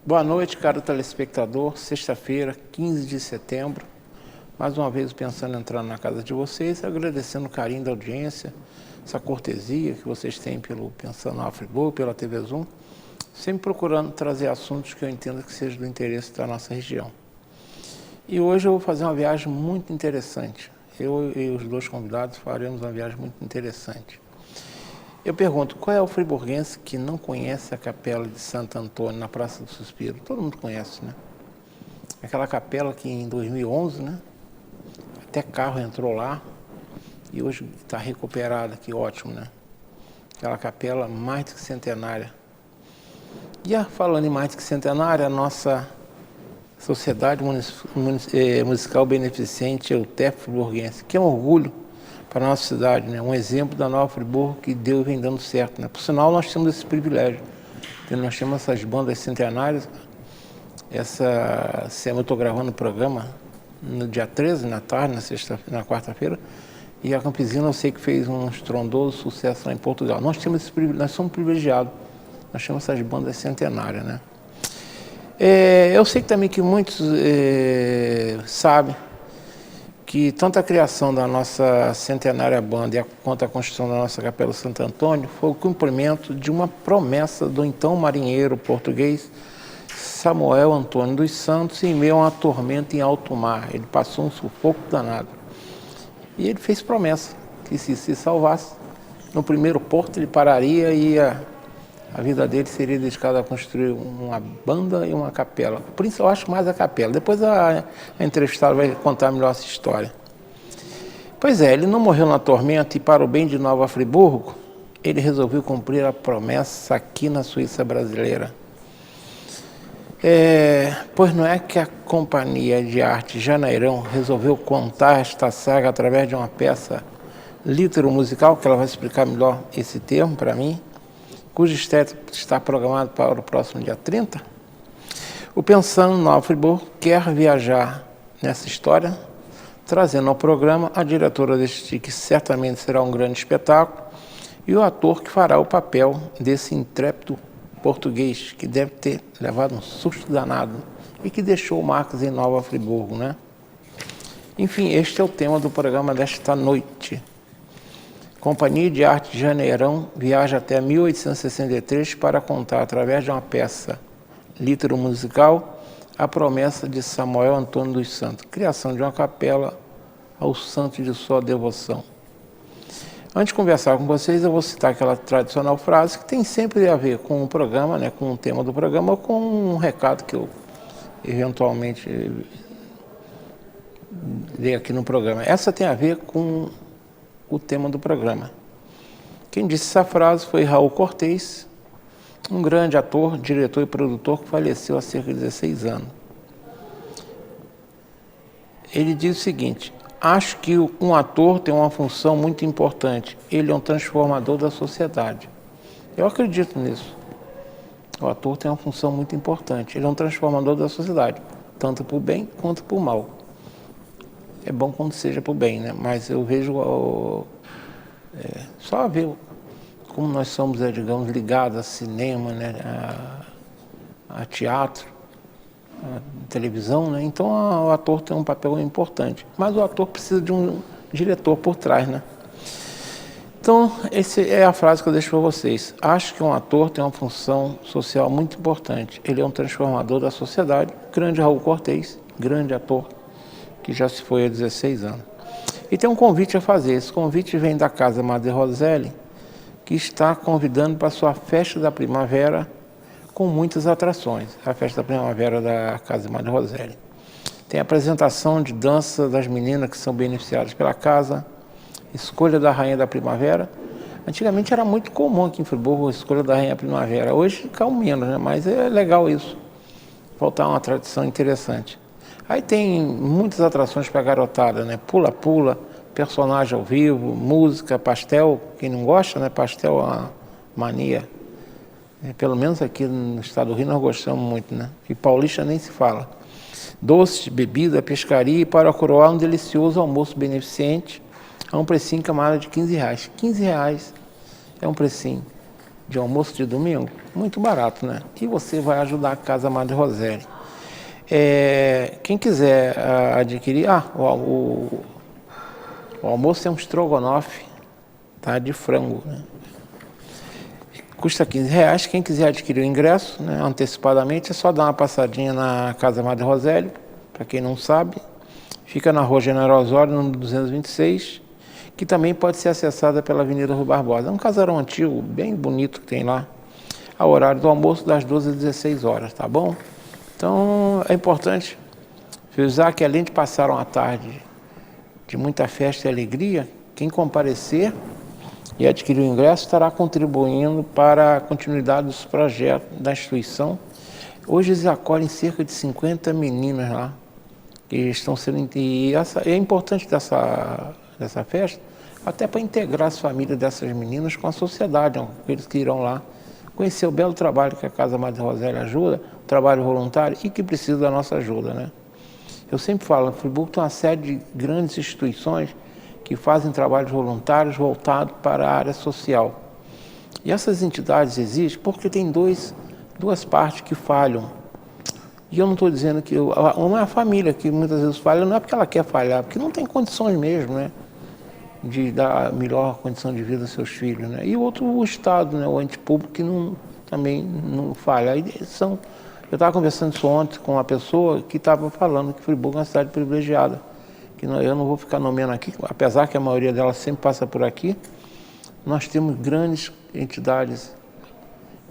Boa noite, caro telespectador. Sexta-feira, 15 de setembro. Mais uma vez pensando em entrar na casa de vocês, agradecendo o carinho da audiência, essa cortesia que vocês têm pelo Pensando no Afribook, pela TV Zoom, sempre procurando trazer assuntos que eu entendo que sejam do interesse da nossa região. E hoje eu vou fazer uma viagem muito interessante. Eu e os dois convidados faremos uma viagem muito interessante. Eu pergunto, qual é o friburguense que não conhece a Capela de Santo Antônio, na Praça do Suspiro? Todo mundo conhece, né? Aquela capela que em 2011, né? Até carro entrou lá e hoje está recuperada, que ótimo, né? Aquela capela mais do que centenária. E falando em mais do que centenária, a nossa Sociedade Musical Beneficente Eutef Friburguense, que é um orgulho para a nossa cidade, né? Um exemplo da Nova Friburgo que Deus vem dando certo, né? Por sinal, nós temos esse privilégio. Nós temos essas bandas centenárias. Eu estou gravando o programa no dia 13, na tarde, na quarta-feira, e a Campesina eu sei que fez um estrondoso sucesso lá em Portugal. Nós temos esse privilégio, nós somos privilegiados. Nós temos essas bandas centenárias, né? Eu sei também que muitos sabem que tanto a criação da nossa centenária banda quanto a construção da nossa Capela Santo Antônio foi o cumprimento de uma promessa do então marinheiro português Samuel Antônio dos Santos em meio a uma tormenta em alto mar. Ele passou um sufoco danado. E ele fez promessa que se salvasse, no primeiro porto ele pararia e a vida dele seria dedicada a construir uma banda e uma capela. Por isso eu acho mais a capela. Depois a entrevistada vai contar melhor essa história. Pois é, ele não morreu na tormenta e para o bem de Nova Friburgo, ele resolveu cumprir a promessa aqui na Suíça brasileira. Pois não é que a Companhia de Arte Janeirão resolveu contar esta saga através de uma peça litero-musical, que ela vai explicar melhor esse termo para mim, cujo estreia está programado para o próximo dia 30. O Pensando no Afribook quer viajar nessa história, trazendo ao programa a diretora deste que certamente será um grande espetáculo e o ator que fará o papel desse intrépido português que deve ter levado um susto danado e que deixou marcas em Nova Friburgo, né? Enfim, este é o tema do programa desta noite. Companhia de Arte Janeirão viaja até 1863 para contar, através de uma peça litero-musical, a promessa de Samuel Antônio dos Santos, criação de uma capela ao santo de sua devoção. Antes de conversar com vocês, eu vou citar aquela tradicional frase que tem sempre a ver com o programa, né, com o tema do programa, ou com um recado que eu eventualmente dei aqui no programa. Essa tem a ver com o tema do programa. Quem disse essa frase foi Raul Cortez, um grande ator, diretor e produtor que faleceu há cerca de 16 anos. Ele diz o seguinte: acho que um ator tem uma função muito importante. Ele é um transformador da sociedade. Eu acredito nisso. O ator tem uma função muito importante. Ele é um transformador da sociedade, tanto por bem quanto por mal. É bom quando seja por bem, né? Mas eu vejo só ver como nós somos, digamos, ligados a cinema, né? A teatro, a televisão, né? Então o ator tem um papel importante. Mas o ator precisa de um diretor por trás, né? Então, essa é a frase que eu deixo para vocês. Acho que um ator tem uma função social muito importante. Ele é um transformador da sociedade. Grande Raul Cortez, grande ator, que já se foi há 16 anos. E tem um convite a fazer. Esse convite vem da Casa Madre Roselli, que está convidando para a sua festa da primavera com muitas atrações. A festa da primavera da Casa Madre Roselli. Tem a apresentação de dança das meninas que são beneficiadas pela casa, escolha da Rainha da Primavera. Antigamente era muito comum aqui em Friburgo a escolha da Rainha da Primavera. Hoje caiu menos, né? Mas é legal isso. Voltar uma tradição interessante. Aí tem muitas atrações para a garotada, né? Pula-pula, personagem ao vivo, música, pastel. Quem não gosta, né? Pastel é uma mania. Pelo menos aqui no estado do Rio nós gostamos muito, né? E paulista nem se fala. Doces, bebida, pescaria e para coroar um delicioso almoço beneficente a um precinho camarada de R$15. R$15 é um precinho. de almoço de domingo, muito barato, né? E você vai ajudar a Casa Madre Rosélia. Quem quiser adquirir, o almoço é um estrogonofe, tá, de frango, né? Custa R$15. Quem quiser adquirir o ingresso, né, antecipadamente, é só dar uma passadinha na Casa Madre Rosélia, para quem não sabe. Fica na Rua General Osório, número 226, que também pode ser acessada pela Avenida Rui Barbosa. É um casarão antigo, bem bonito que tem lá, ao horário do almoço, das 12 às 16 horas, tá bom? Então, é importante frisar que, além de passar uma tarde de muita festa e alegria, quem comparecer e adquirir o ingresso estará contribuindo para a continuidade dos projetos da instituição. Hoje eles acolhem cerca de 50 meninas lá, que estão sendo... E é importante dessa festa, até para integrar as famílias dessas meninas com a sociedade, aqueles que irão lá conhecer o belo trabalho que a Casa Madre Rosélia ajuda, o trabalho voluntário, e que precisa da nossa ajuda, né? Eu sempre falo, Friburgo tem uma série de grandes instituições que fazem trabalhos voluntários voltados para a área social. E essas entidades existem porque tem duas partes que falham. E eu não estou dizendo que... Uma é a família que muitas vezes falha, não é porque ela quer falhar, porque não tem condições mesmo, né, de dar a melhor condição de vida aos seus filhos, né? E o outro, o Estado, né, o ente público, que também não falha. Aí eu estava conversando isso ontem com uma pessoa que estava falando que Friburgo é uma cidade privilegiada. Eu não vou ficar nomeando aqui, apesar que a maioria delas sempre passa por aqui. Nós temos grandes entidades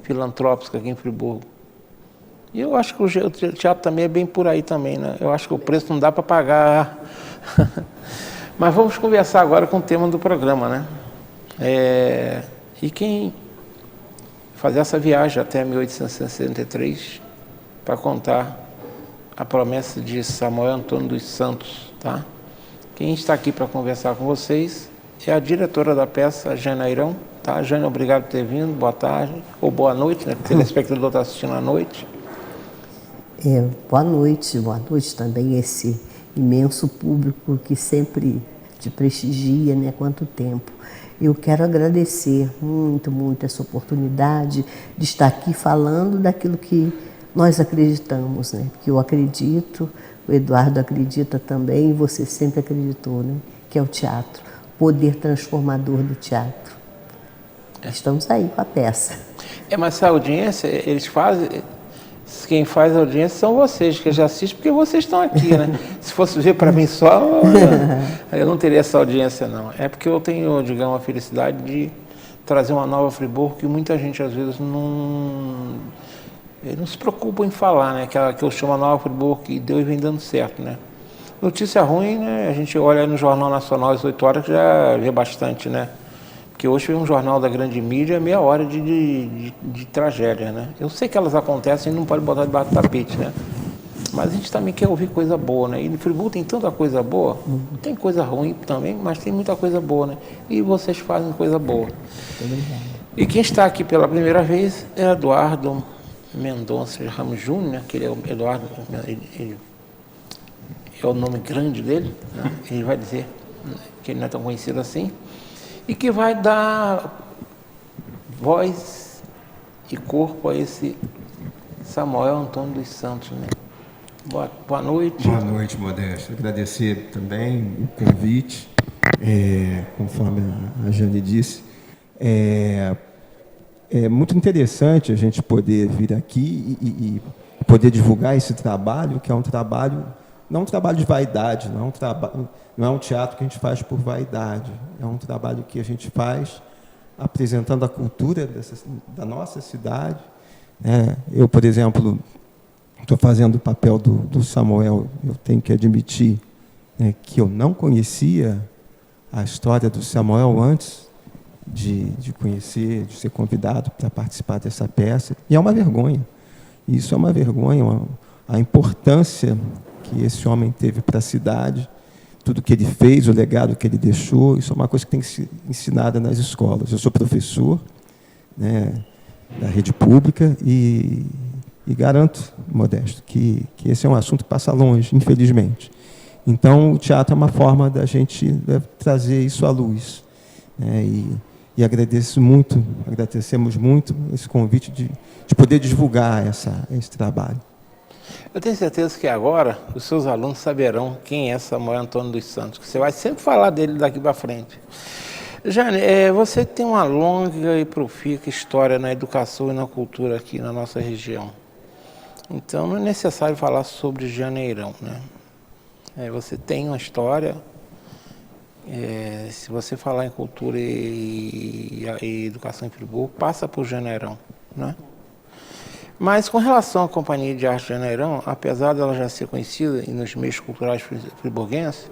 filantrópicas aqui em Friburgo. E eu acho que o teatro também é bem por aí também, né? Eu acho que o preço não dá para pagar. Mas vamos conversar agora com o tema do programa, né? E quem fazer essa viagem até 1863 para contar a promessa de Samuel Antônio dos Santos, tá? Quem está aqui para conversar com vocês é a diretora da peça, a Jane Airão, tá? Jane, obrigado por ter vindo, boa tarde, ou boa noite, né? O telespectador está assistindo à noite. Boa noite também esse imenso público que sempre te prestigia, né? Quanto tempo. Eu quero agradecer muito, muito essa oportunidade de estar aqui falando daquilo que nós acreditamos, né? Que eu acredito, o Eduardo acredita também, e você sempre acreditou, né? Que é o teatro, o poder transformador do teatro. Estamos aí com a peça. Mas essa audiência, eles fazem... Quem faz a audiência são vocês, que já assistem, porque vocês estão aqui, né? Se fosse ver para mim só, eu não teria essa audiência, não. É porque eu tenho, digamos, a felicidade de trazer uma nova Friburgo que muita gente, às vezes, não se preocupa em falar, né? Que eu chamo a nova Friburgo, que deu e vem dando certo, né? Notícia ruim, né? A gente olha aí no Jornal Nacional às 8 horas, que já vê bastante, né? Porque hoje foi um jornal da grande mídia, meia hora de tragédia, né? Eu sei que elas acontecem e não pode botar debaixo do tapete, né? Mas a gente também quer ouvir coisa boa, né? E no Friburgo tem tanta coisa boa, tem coisa ruim também, mas tem muita coisa boa, né? E vocês fazem coisa boa. E quem está aqui pela primeira vez é Eduardo Mendonça Ramos Júnior, né? Que ele é o Eduardo, ele é o nome grande dele, né? Ele vai dizer que ele não é tão conhecido assim. E que vai dar voz e corpo a esse Samuel Antônio dos Santos, né? Boa noite. Boa noite, Modesto. Agradecer também o convite, conforme a Jane disse. É muito interessante a gente poder vir aqui e poder divulgar esse trabalho, que é um trabalho, não um trabalho de vaidade, não é um teatro que a gente faz por vaidade, é um trabalho que a gente faz apresentando a cultura da nossa cidade. Eu, por exemplo, estou fazendo o papel do Samuel, eu tenho que admitir, né, que eu não conhecia a história do Samuel antes de conhecer, de ser convidado para participar dessa peça, e é uma vergonha. Isso é uma vergonha, a importância que esse homem teve para a cidade, tudo que ele fez, o legado que ele deixou, isso é uma coisa que tem que ser ensinada nas escolas. Eu sou professor, né, da rede pública e garanto, Modesto, que esse é um assunto que passa longe, infelizmente. Então, o teatro é uma forma da gente trazer isso à luz, né, E agradecemos muito esse convite de poder divulgar esse trabalho. Eu tenho certeza que agora os seus alunos saberão quem é Samuel Antônio dos Santos, que você vai sempre falar dele daqui para frente. Jane, você tem uma longa e profícua história na educação e na cultura aqui na nossa região. Então não é necessário falar sobre Janeirão, né? Você tem uma história, se você falar em cultura e educação em Friburgo, passa por Janeirão, né? Mas com relação à Companhia de Arte Janeirão, apesar dela já ser conhecida nos meios culturais friburguenses,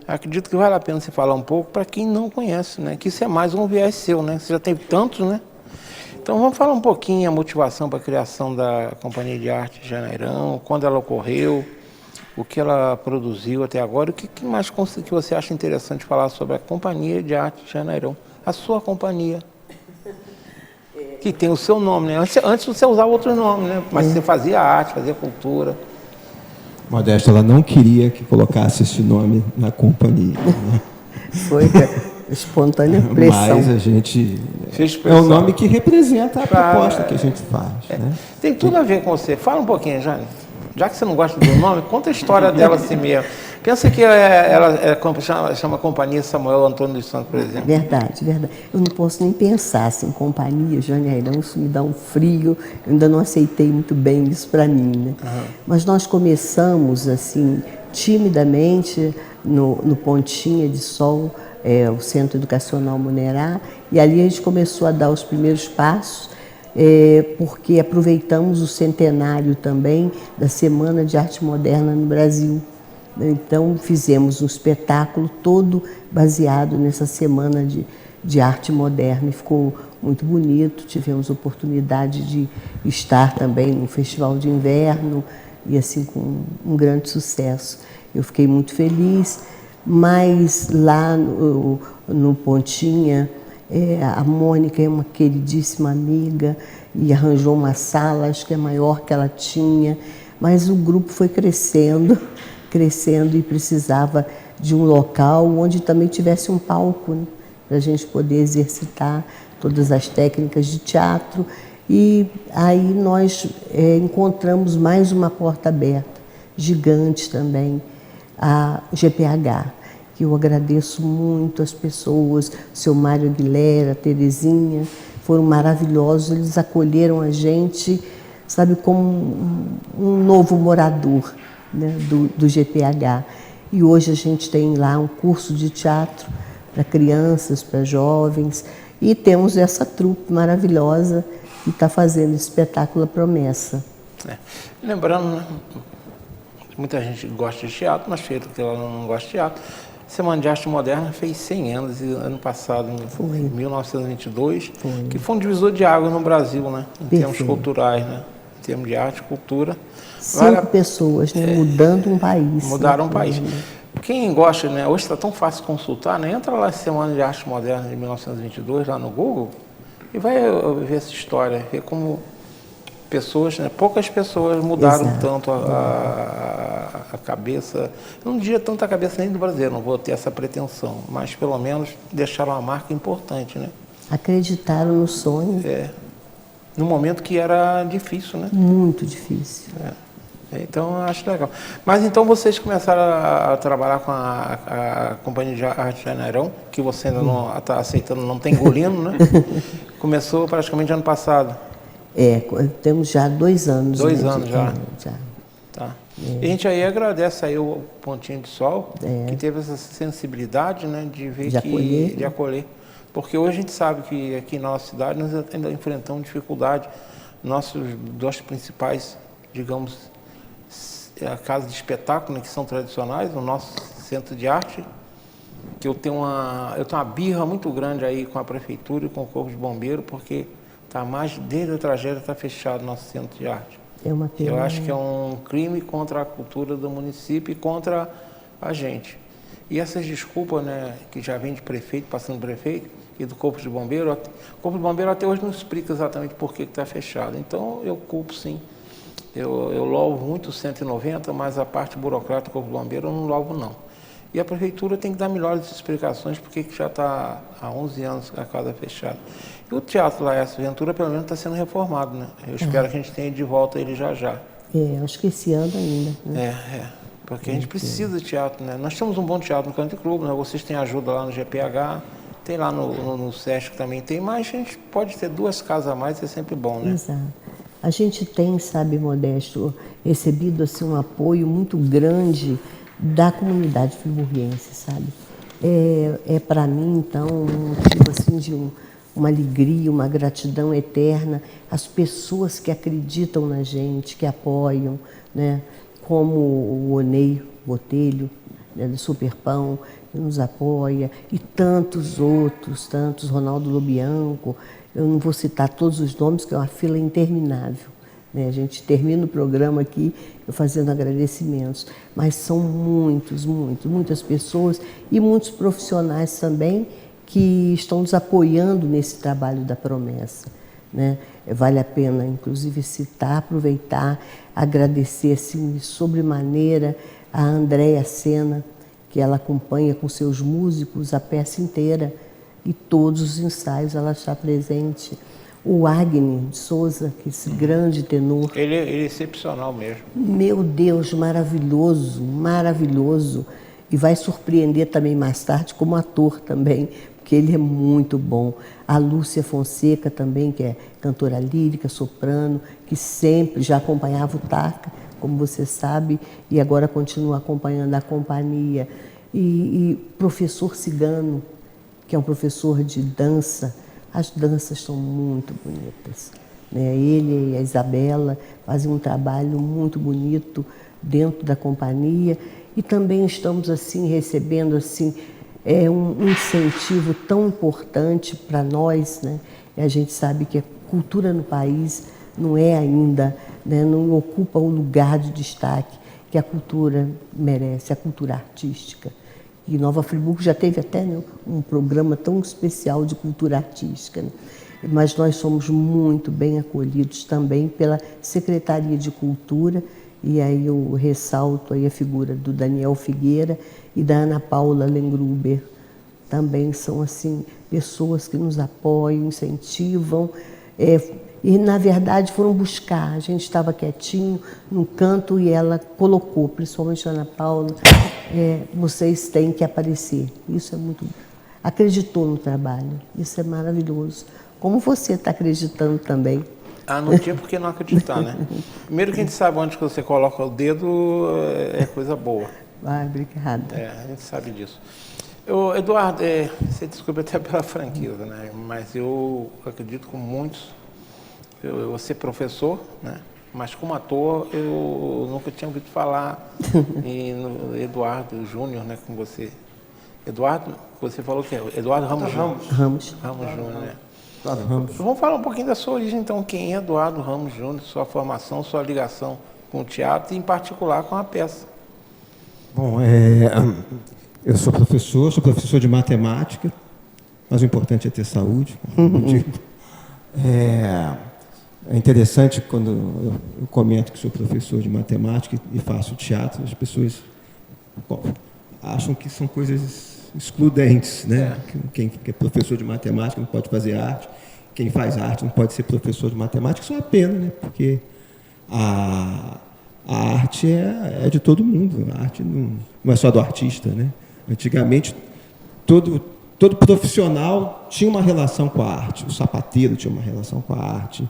acredito que vale a pena você falar um pouco para quem não conhece, né? Que isso é mais um viés seu, né? Você já teve tantos, né? Então vamos falar um pouquinho a motivação para a criação da Companhia de Arte Janeirão, quando ela ocorreu, o que ela produziu até agora, o que mais que você acha interessante falar sobre a Companhia de Arte Janeirão, a sua companhia. Que tem o seu nome, né? Antes você usava outro nome, né? Mas você fazia arte, fazia cultura. Modesta, ela não queria que colocasse esse nome na companhia. Né? Foi espontânea pressão. Mas a gente... É um nome que representa a proposta que a gente faz. Né? Tem tudo a ver com você. Fala um pouquinho, Jane. Já que você não gosta do nome, conta a história dela assim mesmo. Pensa que ela chama Companhia Samuel Antônio dos Santos, por exemplo. Verdade, verdade. Eu não posso nem pensar assim, Companhia Janeirão, isso me dá um frio. Eu ainda não aceitei muito bem isso para mim, né? Mas nós começamos assim, timidamente, no Pontinha de Sol, o Centro Educacional Munerá, e ali a gente começou a dar os primeiros passos, porque aproveitamos o centenário também da Semana de Arte Moderna no Brasil. Então fizemos um espetáculo todo baseado nessa Semana de Arte Moderna e ficou muito bonito. Tivemos oportunidade de estar também no Festival de Inverno e assim com um grande sucesso. Eu fiquei muito feliz, mas lá no Pontinha, a Mônica é uma queridíssima amiga e arranjou uma sala, acho que é maior que ela tinha, mas o grupo foi crescendo e precisava de um local onde também tivesse um palco, né, para a gente poder exercitar todas as técnicas de teatro. E aí nós encontramos mais uma porta aberta, gigante também, a GPH, que eu agradeço muito às pessoas, o seu Mário Aguilera, a Terezinha, foram maravilhosos, eles acolheram a gente, sabe, como um novo morador, né, do GPH. E hoje a gente tem lá um curso de teatro para crianças, para jovens, e temos essa trupe maravilhosa que está fazendo o espetáculo Promessa. Lembrando, né, muita gente gosta de teatro, mas feito que ela não gosta de teatro. Semana de Arte Moderna fez 100 anos, ano passado, em 1922, que foi um divisor de água no Brasil, né, em termos culturais, né, em termos de arte e cultura. 5 pessoas, né, mudando um país. Mudaram um país. Quem gosta, né, hoje está tão fácil consultar, né, entra lá na Semana de Arte Moderna de 1922, lá no Google, e vai ver essa história, ver como pessoas, né, poucas pessoas mudaram tanto a cabeça, eu não diria tanto a cabeça nem do brasileiro, não vou ter essa pretensão, mas pelo menos deixaram uma marca importante, né? Acreditaram no sonho. No momento que era difícil, né? Muito difícil. Então, eu acho legal. Mas então vocês começaram a trabalhar com a Companhia de Arte Janeirão, que você ainda não está aceitando, não está engolindo, né? Começou praticamente ano passado. Temos já 2 anos. 2 anos já. Já. Tá. E a gente aí agradece aí o Pontinho de Sol, que teve essa sensibilidade, né, de ver de acolher. Porque hoje a gente sabe que aqui na nossa cidade nós ainda enfrentamos dificuldade. Nossos 2 principais, digamos, a casa de espetáculo, né, que são tradicionais, o nosso centro de arte, que eu tenho uma birra muito grande aí com a prefeitura e com o Corpo de Bombeiro, porque desde a tragédia está fechado o nosso centro de arte. É uma pena. Eu acho que é um crime contra a cultura do município e contra a gente. E essas desculpas, né, que já vem de prefeito, passando prefeito, e do Corpo de Bombeiro, o Corpo de Bombeiro até hoje não explica exatamente por que está fechado. Então, eu culpo sim. Eu louvo muito o 190, mas a parte burocrática do Corpo de Bombeiro eu não louvo não. E a prefeitura tem que dar melhores explicações porque que já está há 11 anos com a casa fechada. E o Teatro Laércio Ventura, pelo menos, está sendo reformado, né? Eu espero que a gente tenha de volta ele já já. Acho que esse ano ainda. Né? Porque a gente precisa de teatro, né? Nós temos um bom teatro no Country Club, né? Vocês têm ajuda lá no GPH, tem lá no Sesc também tem, mas a gente pode ter 2 casas a mais, é sempre bom, né? Exato. A gente tem, sabe, Modesto, recebido assim, um apoio muito grande da comunidade friburguense, sabe? Para mim, então, um motivo assim, de uma alegria, uma gratidão eterna, as pessoas que acreditam na gente, que apoiam, né? Como o Onei Botelho, né, do Superpão, que nos apoia, e tantos outros, Ronaldo Lobianco, eu não vou citar todos os nomes, que é uma fila interminável. Né? A gente termina o programa aqui eu fazendo agradecimentos, mas são muitas pessoas e muitos profissionais também que estão nos apoiando nesse trabalho da promessa. Né? Vale a pena, inclusive, citar, aproveitar, agradecer assim, sobremaneira a Andréia Sena, que ela acompanha com seus músicos a peça inteira e todos os ensaios ela está presente. O Agni de Souza, que é esse grande tenor. Ele é excepcional mesmo. Meu Deus, maravilhoso, maravilhoso. E vai surpreender também mais tarde como ator também, porque ele é muito bom. A Lúcia Fonseca também, que é cantora lírica, soprano, que sempre já acompanhava o Tarca, como você sabe, e agora continua acompanhando a companhia. E professor Cigano, que é um professor de dança. As danças são muito bonitas. Né? Ele e a Isabela fazem um trabalho muito bonito dentro da companhia. E também estamos assim recebendo assim, um incentivo tão importante para nós. Né? E a gente sabe que a cultura no país não é ainda, né? Não ocupa o lugar de destaque que a cultura merece, a cultura artística. E Nova Friburgo já teve até, né, um programa tão especial de cultura artística. Né? Mas nós somos muito bem acolhidos também pela Secretaria de Cultura, e aí eu ressalto aí a figura do Daniel Figueira e da Ana Paula Lengruber. Também são assim, pessoas que nos apoiam, incentivam, e na verdade foram buscar. A gente estava quietinho no canto e ela colocou, principalmente a Ana Paula, vocês têm que aparecer. Isso é muito... Acreditou no trabalho, isso é maravilhoso. Como você está acreditando também. Não tinha por que não acreditar, né? Primeiro que a gente sabe onde que você coloca o dedo, é coisa boa. Obrigada. A gente sabe disso. Eduardo, você desculpa até pela franqueza, né? Mas eu acredito com muitos. Eu vou ser professor, né? Mas como ator eu nunca tinha ouvido falar no Eduardo Júnior, né? Com você. Eduardo, você falou que é Eduardo Ramos Júnior. Ramos Júnior, né? Eduardo Ramos. Vamos falar um pouquinho da sua origem, então. Quem é Eduardo Ramos Júnior, sua formação, sua ligação com o teatro e, em particular, com a peça? Bom, eu sou professor de matemática, mas o importante é ter saúde, como eu digo. É interessante quando eu comento que sou professor de matemática e faço teatro, as pessoas acham que são coisas excludentes, né? Quem é professor de matemática não pode fazer arte, quem faz arte não pode ser professor de matemática. Isso é uma pena, né? Porque a arte é de todo mundo, a arte não é só do artista, né? Antigamente, todo profissional tinha uma relação com a arte, o sapateiro tinha uma relação com a arte,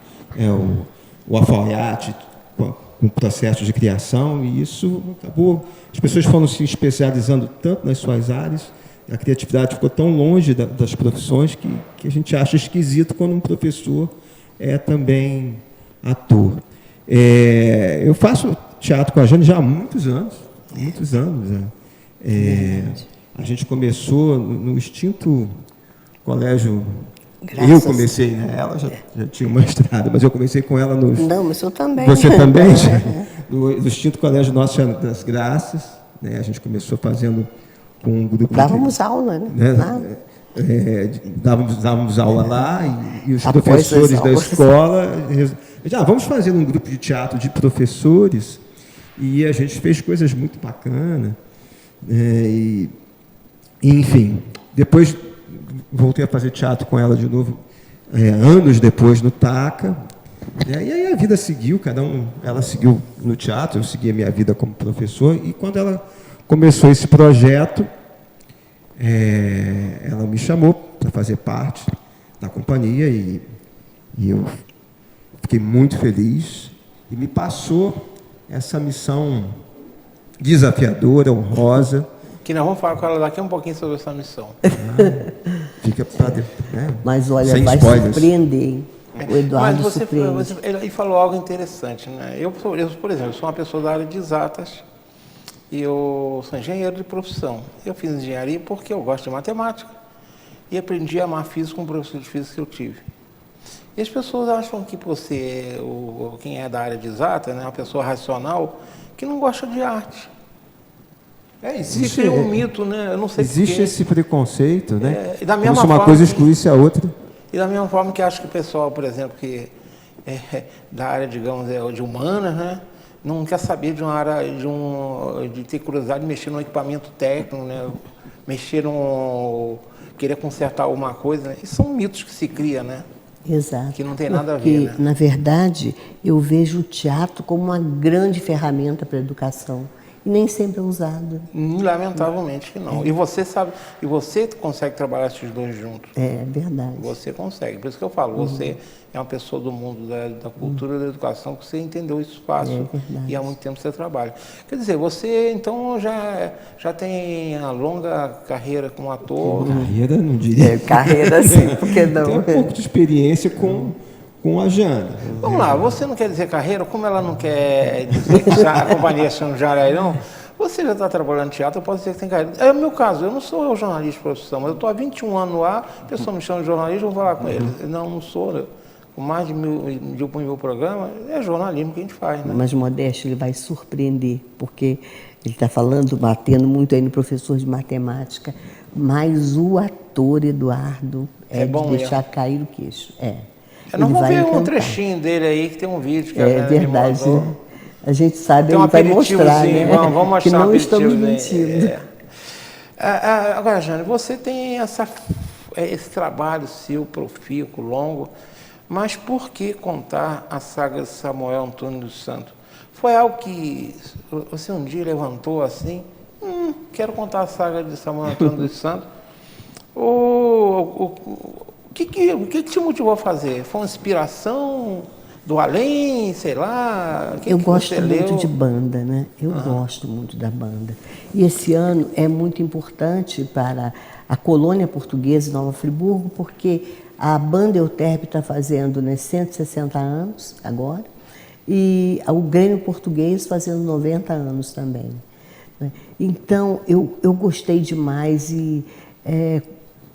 o alfaiate com o processo de criação, e isso acabou. As pessoas foram se especializando tanto nas suas áreas, a criatividade ficou tão longe das profissões que a gente acha esquisito quando um professor é também ator. Eu faço teatro com a Jane já há muitos anos. Né? A gente começou no extinto colégio. Eu comecei, né? Ela já tinha uma estrada, mas eu comecei com ela no... Não, mas eu também. Você também? No extinto colégio Nossa Senhora das Graças, né? A gente começou fazendo com um grupo... Dávamos aula, né? Dávamos aula lá e os professores da escola... vamos fazer um grupo de teatro de professores, e a gente fez coisas muito bacanas. Enfim, depois voltei a fazer teatro com ela de novo, anos depois no TACA. E aí a vida seguiu, ela seguiu no teatro, eu segui a minha vida como professor, e quando ela começou esse projeto, ela me chamou para fazer parte da companhia e eu fiquei muito feliz e me passou essa missão desafiadora, honrosa. Que nós vamos falar com ela daqui um pouquinho sobre essa missão. Fica para depois, né? Mas olha, sem vai spoilers. surpreender, hein? O Eduardo Mas surpreende. ele falou algo interessante, né? Eu, por exemplo, sou uma pessoa da área de exatas e eu sou engenheiro de profissão. Eu fiz engenharia porque eu gosto de matemática e aprendi a amar física com o professor de física que eu tive. E as pessoas acham que você, quem é da área de exatas, né, uma pessoa racional, que não gosta de arte. Existe Se cria um mito, né? Eu não sei existe esse preconceito, né? E da Como mesma se uma forma coisa excluísse a outra. E da mesma forma que acho que o pessoal, por exemplo, que é da área, digamos, de humanas, né, não quer saber de uma área, de ter curiosidade de mexer num equipamento técnico, né, querer consertar alguma coisa, né? Isso são mitos que se cria, né? Exato. Que não tem nada a ver, né? Na verdade, eu vejo o teatro como uma grande ferramenta para a educação. E nem sempre é usado. Lamentavelmente que não. E você sabe, e você consegue trabalhar esses dois juntos. É verdade. Você consegue. Por isso que eu falo, você é uma pessoa do mundo da cultura e da educação, que você entendeu isso fácil e há muito tempo você trabalha. Quer dizer, você então já tem uma longa carreira como ator. Carreira, não diria. Carreira sim, porque não? Tem um pouco de experiência com a Jana. Vamos lá, você não quer dizer carreira, como ela não quer dizer que a companhia chama Jaraí, não? Você já está trabalhando em teatro, eu posso dizer que tem carreira. É o meu caso, eu não sou jornalista de profissão, mas eu estou há 21 anos no ar, a pessoa me chama de jornalista, eu vou falar com ele. Não sou, né? Com mais de mil programas, é jornalismo que a gente faz, né? Mas Modesto, ele vai surpreender, porque ele está falando, batendo muito aí no professor de matemática, mas o ator Eduardo é bom de deixar mesmo. cair o queixo. Nós vamos ver encantar. um trechinho dele aí, que tem um vídeo que É verdade. me mandou. A gente sabe, Tem um ele vai mostrar, aperitivozinho, né? vamos mostrar que não um estamos aperitivozinho. mentindo. Agora, Jane, você tem esse trabalho seu, profícuo, longo, mas por que contar a saga de Samuel Antônio dos Santos? Foi algo que você um dia levantou assim, quero contar a saga de Samuel Antônio dos Santos? O que te motivou a fazer? Foi uma inspiração do além, sei lá? Eu gosto muito de banda, né? Eu gosto muito da banda. E esse ano é muito importante para a colônia portuguesa de Nova Friburgo, porque a banda Euterpe está fazendo 160 anos agora, e o Grêmio Português fazendo 90 anos também. Então, eu gostei demais e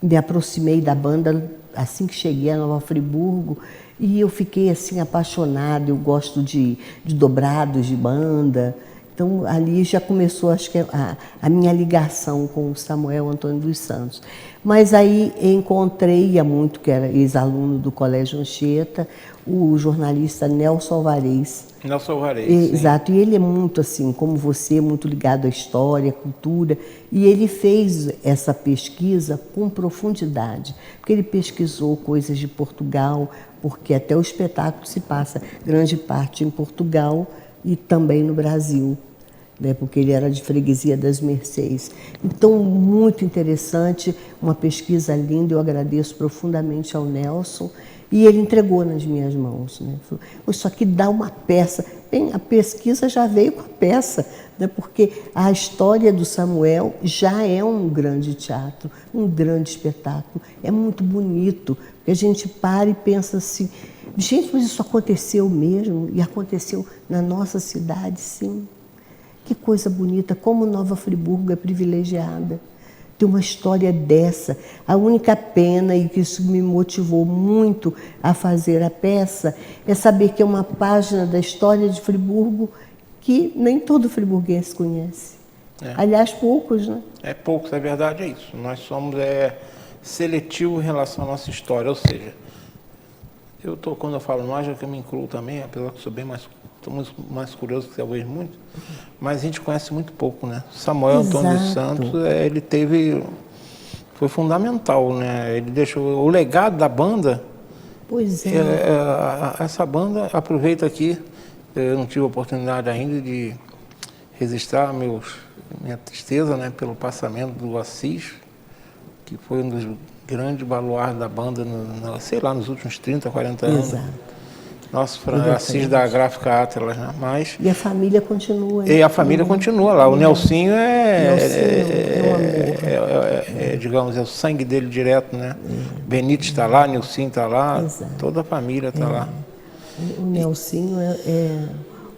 me aproximei da banda assim que cheguei a Nova Friburgo, e eu fiquei assim apaixonada. Eu gosto de dobrados de banda. Então ali já começou, acho que a minha ligação com o Samuel Antônio dos Santos. Mas aí encontrei há muito, que era ex-aluno do Colégio Anchieta, o jornalista Nelson Alvarez. Nelson Alvarez, exato, e ele é muito assim, como você, muito ligado à história, à cultura, e ele fez essa pesquisa com profundidade, porque ele pesquisou coisas de Portugal, porque até o espetáculo se passa grande parte em Portugal e também no Brasil, né, porque ele era de Freguesia das Mercês. Então, muito interessante, uma pesquisa linda, eu agradeço profundamente ao Nelson, e ele entregou nas minhas mãos, né? Falou, isso aqui dá uma peça. Bem, a pesquisa já veio com a peça, né? Porque a história do Samuel já é um grande teatro, um grande espetáculo. É muito bonito, porque a gente para e pensa assim, gente, mas isso aconteceu mesmo? E aconteceu na nossa cidade, sim. Que coisa bonita, como Nova Friburgo é privilegiada. Ter uma história dessa. A única pena, e que isso me motivou muito a fazer a peça, é saber que é uma página da história de Friburgo que nem todo friburguense conhece. Aliás, poucos, né? Poucos, é verdade, é isso. Nós somos seletivos em relação à nossa história, ou seja, quando eu falo nós, é que eu me incluo também, apesar que eu sou bem mais estou muito mais curioso que talvez muito, mas a gente conhece muito pouco, né? Samuel Antônio dos Santos, foi fundamental, né? Ele deixou o legado da banda. Pois é. Essa banda, aproveito aqui, eu não tive a oportunidade ainda de registrar minha tristeza, né, pelo passamento do Assis, que foi um dos grandes baluartes da banda, nos últimos 30, 40 anos. Exato. Nosso Assis da Gráfica Atlas, né? Mas, e a família continua. Né? E a família continua lá. O Nelsinho digamos, é o sangue dele direto, né? Benito está lá, Nelsinho está lá, Exato. Toda a família está lá. O Nelsinho é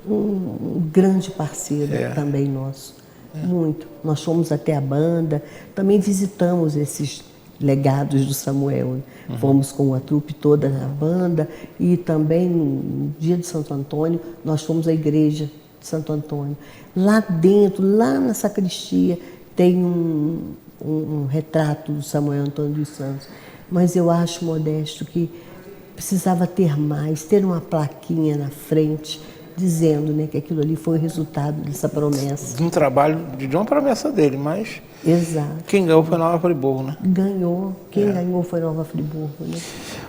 um grande parceiro também nosso. Muito. Nós fomos até a banda, também visitamos esses legados do Samuel. Fomos com a trupe toda na banda e também no dia de Santo Antônio, nós fomos à igreja de Santo Antônio. Lá dentro, lá na sacristia, tem um retrato do Samuel Antônio dos Santos. Mas eu acho, Modesto, que precisava ter mais, ter uma plaquinha na frente, dizendo, né, que aquilo ali foi o resultado dessa promessa. De um trabalho, de uma promessa dele, mas... Exato. Quem ganhou foi Nova Friburgo, né? Ganhou. Quem ganhou foi Nova Friburgo, né?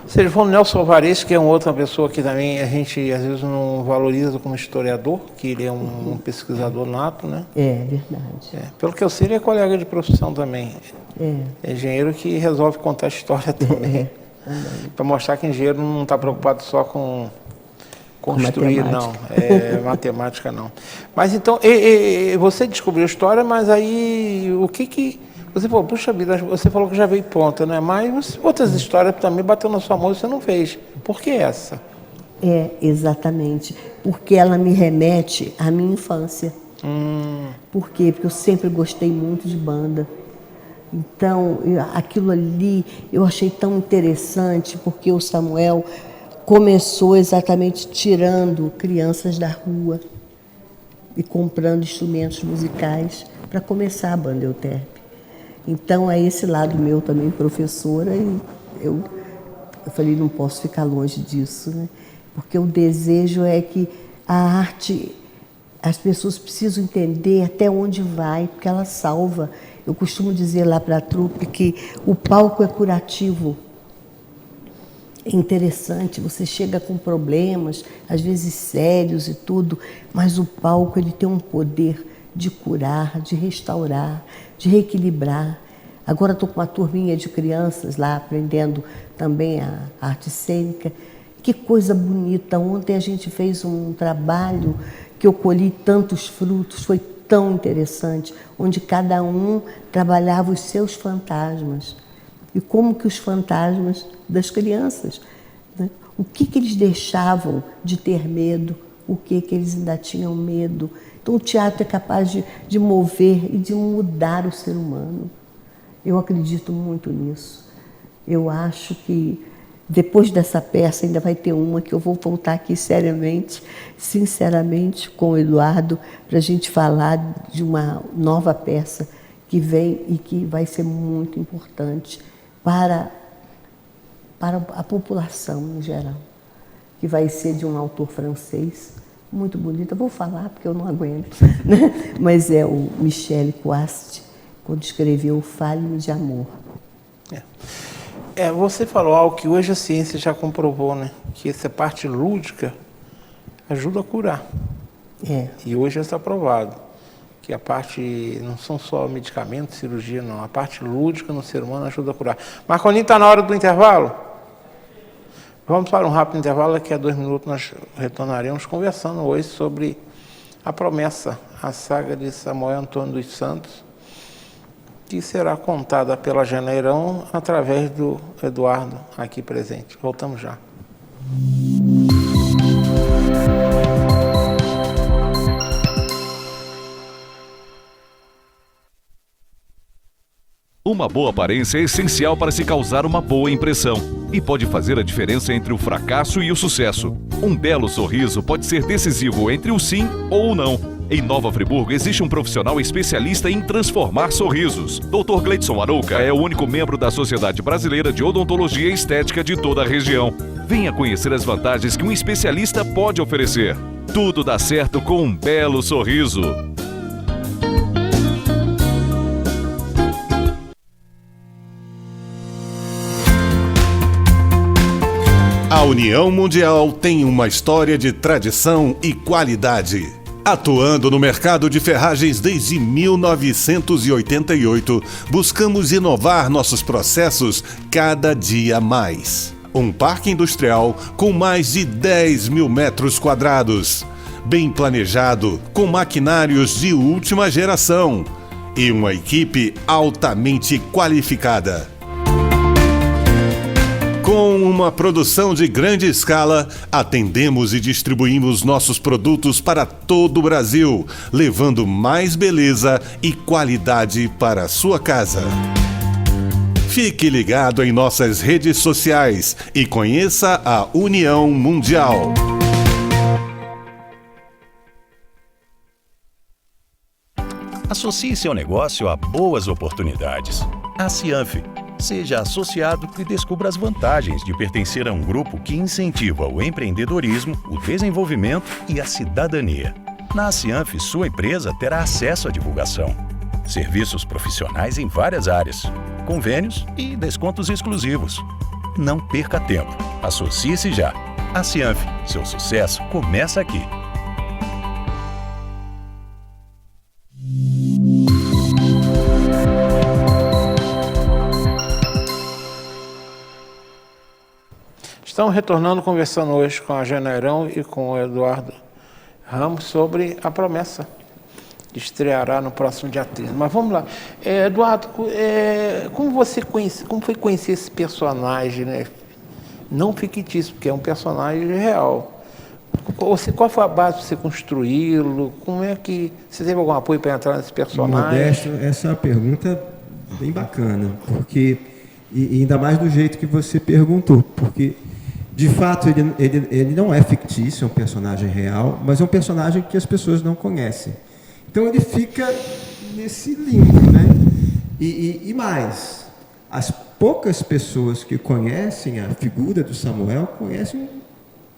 Vocês vão no Nelson Alvarez, que é uma outra pessoa que também a gente às vezes não valoriza como historiador, que ele é um pesquisador nato, né? É verdade. Pelo que eu sei, ele é colega de profissão também. É engenheiro que resolve contar a história também. Para mostrar que engenheiro não está preocupado só com construir, não. Matemática, não. Mas então, você descobriu a história, mas aí o que... Você falou, puxa vida, você falou que já veio pronta, né? Mas outras histórias também bateu na sua mão e você não fez. Por que essa? Exatamente. Porque ela me remete à minha infância. Por quê? Porque eu sempre gostei muito de banda. Então, aquilo ali eu achei tão interessante, porque o Samuel começou exatamente tirando crianças da rua e comprando instrumentos musicais para começar a banda Euterpe. Então, é esse lado meu também, professora, e eu falei, não posso ficar longe disso, né? Porque o desejo é que a arte, as pessoas precisam entender até onde vai, porque ela salva. Eu costumo dizer lá para a trupe que o palco é curativo. É interessante, você chega com problemas, às vezes sérios e tudo, mas o palco ele tem um poder de curar, de restaurar, de reequilibrar. Agora estou com uma turminha de crianças lá aprendendo também a arte cênica. Que coisa bonita! Ontem a gente fez um trabalho que eu colhi tantos frutos, foi tão interessante, onde cada um trabalhava os seus fantasmas. E como que os fantasmas das crianças, né? O que eles deixavam de ter medo, o que eles ainda tinham medo. Então o teatro é capaz de mover e de mudar o ser humano. Eu acredito muito nisso. Eu acho que depois dessa peça ainda vai ter uma que eu vou voltar aqui seriamente, sinceramente, com o Eduardo, para a gente falar de uma nova peça que vem e que vai ser muito importante para a população em geral, que vai ser de um autor francês, muito bonito. Eu vou falar porque eu não aguento, né? Mas é o Michel Coast, quando escreveu Fale-me de Amor. Você falou algo que hoje a ciência já comprovou, né? Que essa parte lúdica ajuda a curar. E hoje está provado que a parte, não são só medicamentos, cirurgia, não. A parte lúdica no ser humano ajuda a curar. Marcolinho, está na hora do intervalo? Vamos para um rápido intervalo, daqui a 2 minutos nós retornaremos conversando hoje sobre a promessa, a saga de Samuel Antônio dos Santos, que será contada pela Janeirão através do Eduardo aqui presente. Voltamos já. Uma boa aparência é essencial para se causar uma boa impressão e pode fazer a diferença entre o fracasso e o sucesso. Um belo sorriso pode ser decisivo entre o sim ou o não. Em Nova Friburgo existe um profissional especialista em transformar sorrisos. Dr. Gleidson Arouca é o único membro da Sociedade Brasileira de Odontologia e Estética de toda a região. Venha conhecer as vantagens que um especialista pode oferecer. Tudo dá certo com um belo sorriso. A União Mundial tem uma história de tradição e qualidade. Atuando no mercado de ferragens desde 1988, buscamos inovar nossos processos cada dia mais. Um parque industrial com mais de 10 mil metros quadrados, bem planejado, com maquinários de última geração e uma equipe altamente qualificada. Com uma produção de grande escala, atendemos e distribuímos nossos produtos para todo o Brasil, levando mais beleza e qualidade para a sua casa. Fique ligado em nossas redes sociais e conheça a União Mundial. Associe seu negócio a boas oportunidades. A Cianf. Seja associado e descubra as vantagens de pertencer a um grupo que incentiva o empreendedorismo, o desenvolvimento e a cidadania. Na Cianf, sua empresa terá acesso à divulgação, serviços profissionais em várias áreas, convênios e descontos exclusivos. Não perca tempo. Associe-se já. A Cianf, seu sucesso começa aqui. Estamos retornando, conversando hoje com a Janeirão e com o Eduardo Ramos sobre a promessa que estreará no próximo dia 30. Mas vamos lá. Eduardo, como foi conhecer esse personagem, né? Não fictício, porque é um personagem real. Qual foi a base para você construí-lo? Como é que você teve algum apoio para entrar nesse personagem? Modesto, essa é uma pergunta bem bacana, porque e ainda mais do jeito que você perguntou, porque de fato ele não é fictício, é um personagem real, mas é um personagem que as pessoas não conhecem. Então ele fica nesse limbo, né? E mais, as poucas pessoas que conhecem a figura do Samuel conhecem um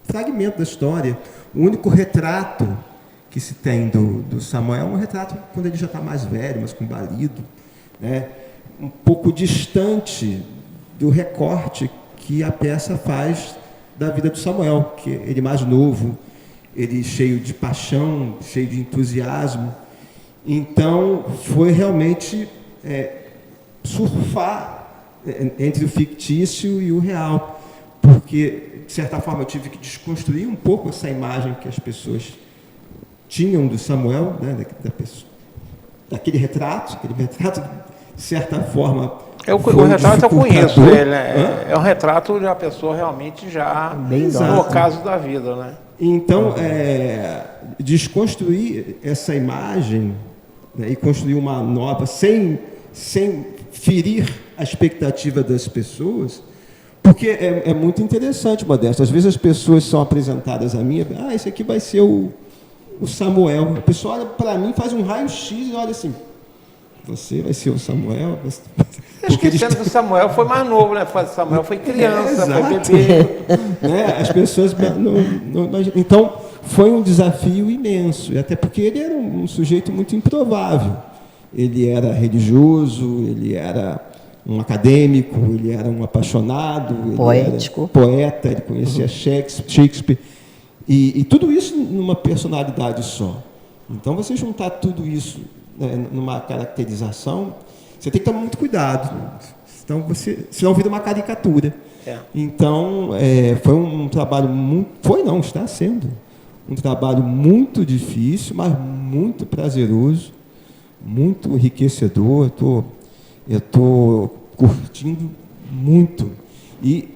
fragmento da história. O único retrato que se tem do Samuel é um retrato quando ele já está mais velho, mais combalido, né? Um pouco distante do recorte que a peça faz da vida do Samuel, que ele mais novo, ele cheio de paixão, cheio de entusiasmo. Então, foi realmente surfar entre o fictício e o real, porque, de certa forma, eu tive que desconstruir um pouco essa imagem que as pessoas tinham do Samuel, né, daquele retrato, de certa forma. O retrato eu conheço ele, né? É um retrato de uma pessoa realmente já no ocaso da vida, né? Então, desconstruir essa imagem, né, e construir uma nova, sem ferir a expectativa das pessoas, porque é muito interessante, Modesto. Às vezes as pessoas são apresentadas a mim, esse aqui vai ser o Samuel. A pessoa olha para mim, faz um raio-x e olha assim, você vai ser o Samuel? Esquecendo que o Samuel foi mais novo, né? O Samuel foi criança, foi bebê. Né? As pessoas não imaginam. Então, foi um desafio imenso, até porque ele era um sujeito muito improvável. Ele era religioso, ele era um acadêmico, ele era um apaixonado, poético, ele era poeta, ele conhecia Shakespeare. E tudo isso numa personalidade só. Então, você juntar tudo isso, né, numa caracterização, você tem que tomar muito cuidado, senão vira uma caricatura. Então, foi um trabalho está sendo um trabalho muito difícil, mas muito prazeroso, muito enriquecedor. Eu estou curtindo muito. E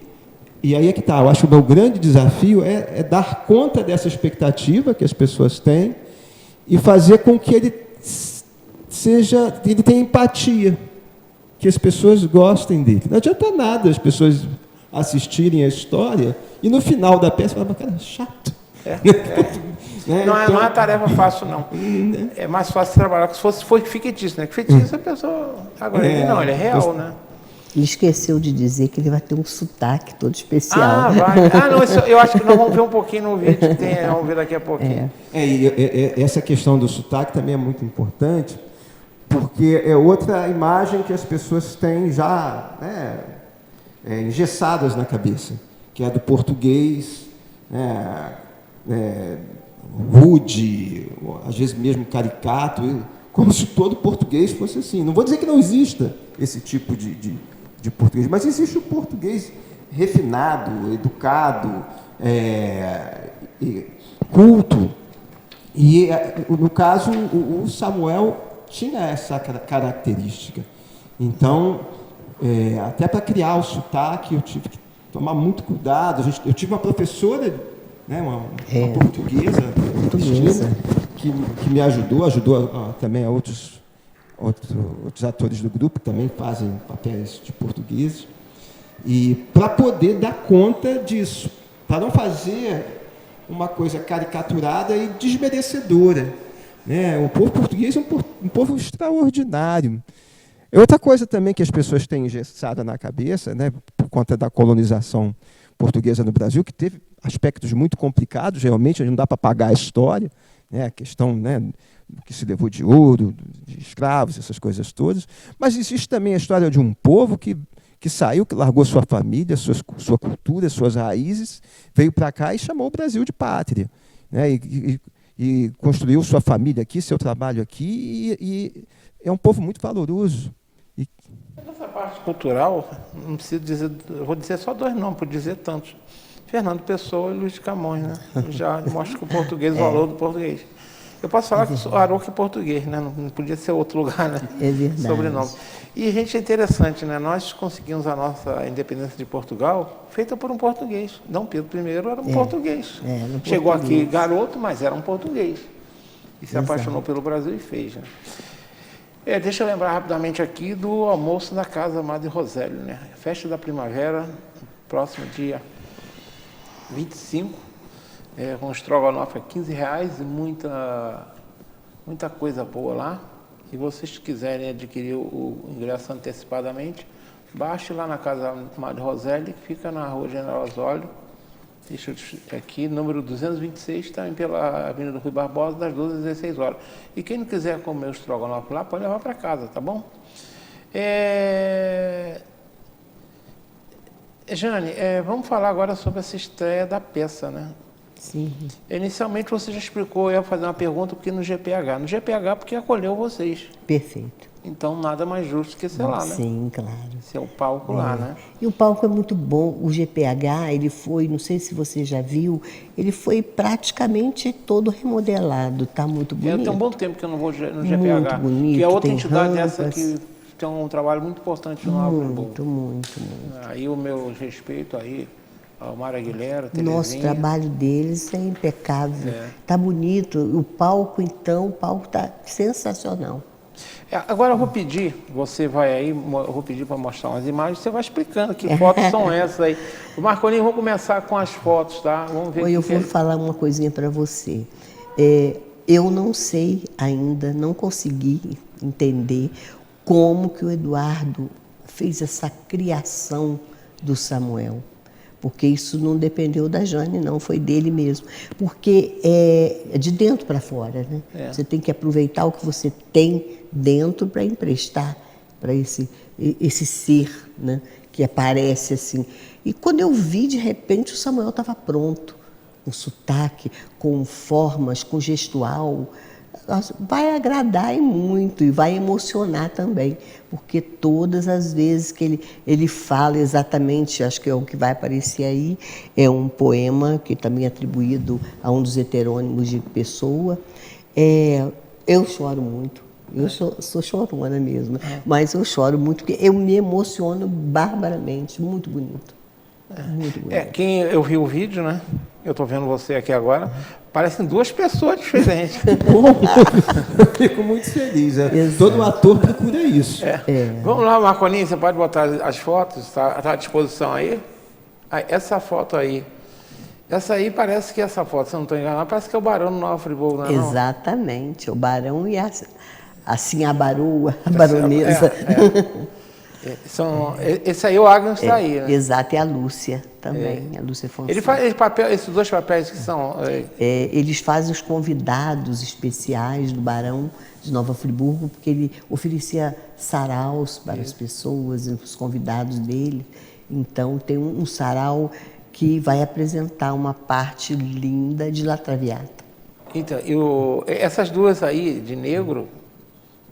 aí é que está. Eu acho que o meu grande desafio é dar conta dessa expectativa que as pessoas têm e fazer com que ele tenha empatia, que as pessoas gostem dele. Não adianta nada as pessoas assistirem a história e no final da peça falar, cara, chato. Não é uma tarefa fácil, não. É mais fácil trabalhar que se fosse fictício, né? Que fictício a pessoa... Agora, ele não, ele é real, né? Ele esqueceu de dizer que ele vai ter um sotaque todo especial. Ah, vai. Não, isso, eu acho que nós vamos ver um pouquinho no vídeo que tem, vamos ver daqui a pouquinho. E essa questão do sotaque também é muito importante, porque é outra imagem que as pessoas têm já, né, engessadas na cabeça, que é a do português, rude, às vezes mesmo caricato, como se todo português fosse assim. Não vou dizer que não exista esse tipo de português, mas existe o português refinado, educado, culto. E, no caso, o Samuel tinha essa característica. Então, até para criar o sotaque, eu tive que tomar muito cuidado. Eu tive uma professora, né, uma portuguesa, que me ajudou também a outros atores do grupo que também fazem papéis de português, e para poder dar conta disso, para não fazer uma coisa caricaturada e desmerecedora, né? O povo português é um povo extraordinário. Outra coisa também que as pessoas têm engessada na cabeça, né, por conta da colonização portuguesa no Brasil, que teve aspectos muito complicados, realmente, não dá para apagar a história, né, a questão, né, do que se levou de ouro, de escravos, essas coisas todas. Mas existe também a história de um povo que saiu, que largou sua família, sua cultura, suas raízes, veio para cá e chamou o Brasil de pátria, né, e construiu sua família aqui, seu trabalho aqui, e é um povo muito valoroso. Essa parte cultural, não preciso dizer, eu vou dizer só dois nomes, por dizer tantos. Fernando Pessoa e Luiz de Camões, né? Já mostra que o português, o valor do português. Eu posso falar que o Arouca é português, né? Não podia ser outro lugar, né? É verdade. Sobrenome. E, gente, é interessante, né? Nós conseguimos a nossa independência de Portugal feita por um português. Dom Pedro I era um português. Chegou aqui garoto, mas era um português. E se apaixonou pelo Brasil e fez, né? Deixa eu lembrar rapidamente aqui do almoço na Casa Madre Rosélio, né? Festa da Primavera, próximo dia 25, com estrogonofe a R$15 e muita coisa boa lá. Se vocês quiserem adquirir o ingresso antecipadamente, baixe lá na Casa Madre Rosélio, que fica na Rua General Osório, deixa eu aqui, número 226, também pela Avenida Rui Barbosa, das 12 às 16 horas. E quem não quiser comer o estrogonofe lá, pode levar para casa, tá bom? Jane, vamos falar agora sobre essa estreia da peça, né? Sim. Inicialmente você já explicou, eu ia fazer uma pergunta porque no GPH. No GPH porque acolheu vocês. Perfeito. Então nada mais justo que ser lá, né? Sim, claro. Ser o palco lá, né? E o palco é muito bom. O GPH, ele foi, não sei se você já viu, ele foi praticamente todo remodelado. Está muito bonito. Tem um bom tempo que eu não vou no GPH. Muito bonito. Que é outra tem entidade rampas. essa que tem um trabalho muito importante no Nova Friburgo. Muito. Aí o meu respeito aí ao Mário Aguilera, Nosso trabalho deles é impecável. Está bonito. O palco, então, o palco está sensacional. Agora eu vou pedir, você vai aí, eu vou pedir para mostrar umas imagens, você vai explicando que fotos são essas aí. O Marcolinho, vamos começar com as fotos, tá? Vamos ver. Eu vou falar uma coisinha para você. Eu não sei ainda, não consegui entender como que o Eduardo fez essa criação do Samuel. Porque isso não dependeu da Jane, não, foi dele mesmo. Porque é de dentro para fora, né? Você tem que aproveitar o que você tem dentro para emprestar para esse ser, né? Que aparece assim. E quando eu vi, de repente, o Samuel estava pronto, com sotaque, com formas, com gestual. Vai agradar e muito, e vai emocionar também, porque todas as vezes que ele fala exatamente, acho que é o que vai aparecer aí, é um poema que também é atribuído a um dos heterônimos de Pessoa. Eu choro muito, eu sou chorona mesmo, mas eu choro muito, porque eu me emociono barbaramente, muito bonito. Muito bonito. Quem eu vi o vídeo, né? Eu estou vendo você aqui agora, parecem duas pessoas diferentes. Eu fico muito feliz. Todo ator procura isso. Vamos lá, Marcolinho, você pode botar as fotos, está à disposição aí? Essa foto aí. Essa aí parece que essa foto, se eu não estou enganado, parece que é o Barão do Nova Friburgo, não é? Exatamente, o Barão e assim a baroa, a baronesa. Esse aí, o Agnes está aí, né? Exato, e a Lúcia também, a Lúcia Fonseca. Ele faz esses dois papéis que são... Eles fazem os convidados especiais do Barão de Nova Friburgo, porque ele oferecia saraus para as pessoas, os convidados dele. Então, tem um sarau que vai apresentar uma parte linda de La Traviata. Então, essas duas aí, de negro,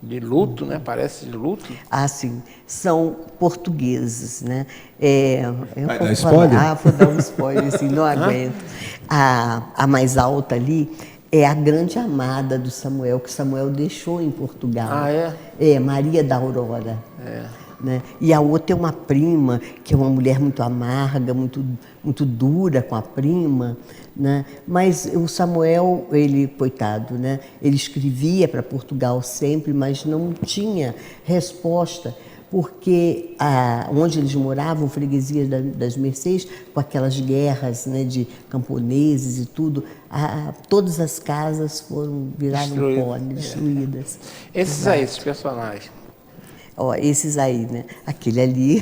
de luto, né? Parece de luto. Ah, sim. São portugueses, né? Vai dar spoiler? Vou dar um spoiler, assim, não aguento. A mais alta ali é a grande amada do Samuel, que Samuel deixou em Portugal. Ah, é? É, Maria da Aurora. Né? E a outra é uma prima, que é uma mulher muito amarga, muito dura com a prima, né? Mas o Samuel, ele, coitado, né? Ele escrevia para Portugal sempre, mas não tinha resposta, porque onde eles moravam, freguesias das Mercês, com aquelas guerras, né, de camponeses e tudo, todas as casas viraram pó, destruídas. Esses aí, esses personagens. Ó, esses aí, né? Aquele ali,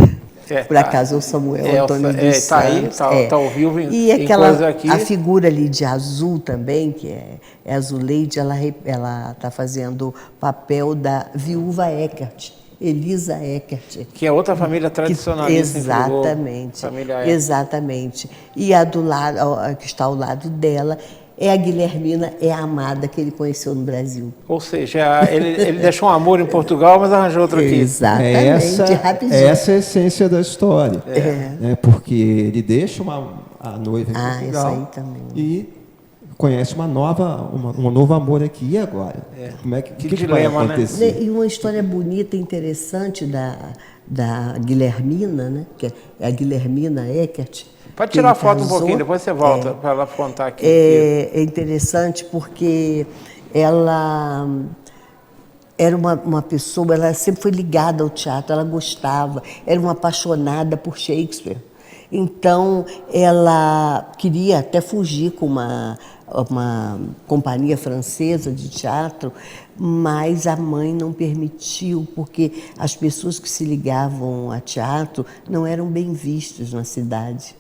por tá. acaso, é o Samuel Antônio dos Santos. Tá aí, tá ao vivo E em aquela, coisa aqui. a figura ali de azul também, que é a Zuleide, ela está fazendo o papel da viúva Eckert, Elisa Eckert. Que é outra família tradicionalista. Exatamente, Família exatamente. E a do lado, que está ao lado dela, é a Guilhermina, é a amada que ele conheceu no Brasil. Ou seja, ele deixou um amor em Portugal, mas arranjou outro aqui. Exatamente, rapidinho. Essa é a essência da história. Né? Porque ele deixa a noiva em Portugal essa aí também. E conhece um novo amor aqui. E agora? Como é que dilema, vai acontecer? Né? E uma história bonita e interessante da Guilhermina, né? Que é a Guilhermina Eckert. Pode tirar a foto um pouquinho, depois você volta para ela contar aqui. É interessante porque ela era uma pessoa, ela sempre foi ligada ao teatro, ela gostava, era uma apaixonada por Shakespeare. Então, ela queria até fugir com uma companhia francesa de teatro, mas a mãe não permitiu, porque as pessoas que se ligavam a teatro não eram bem vistas na cidade.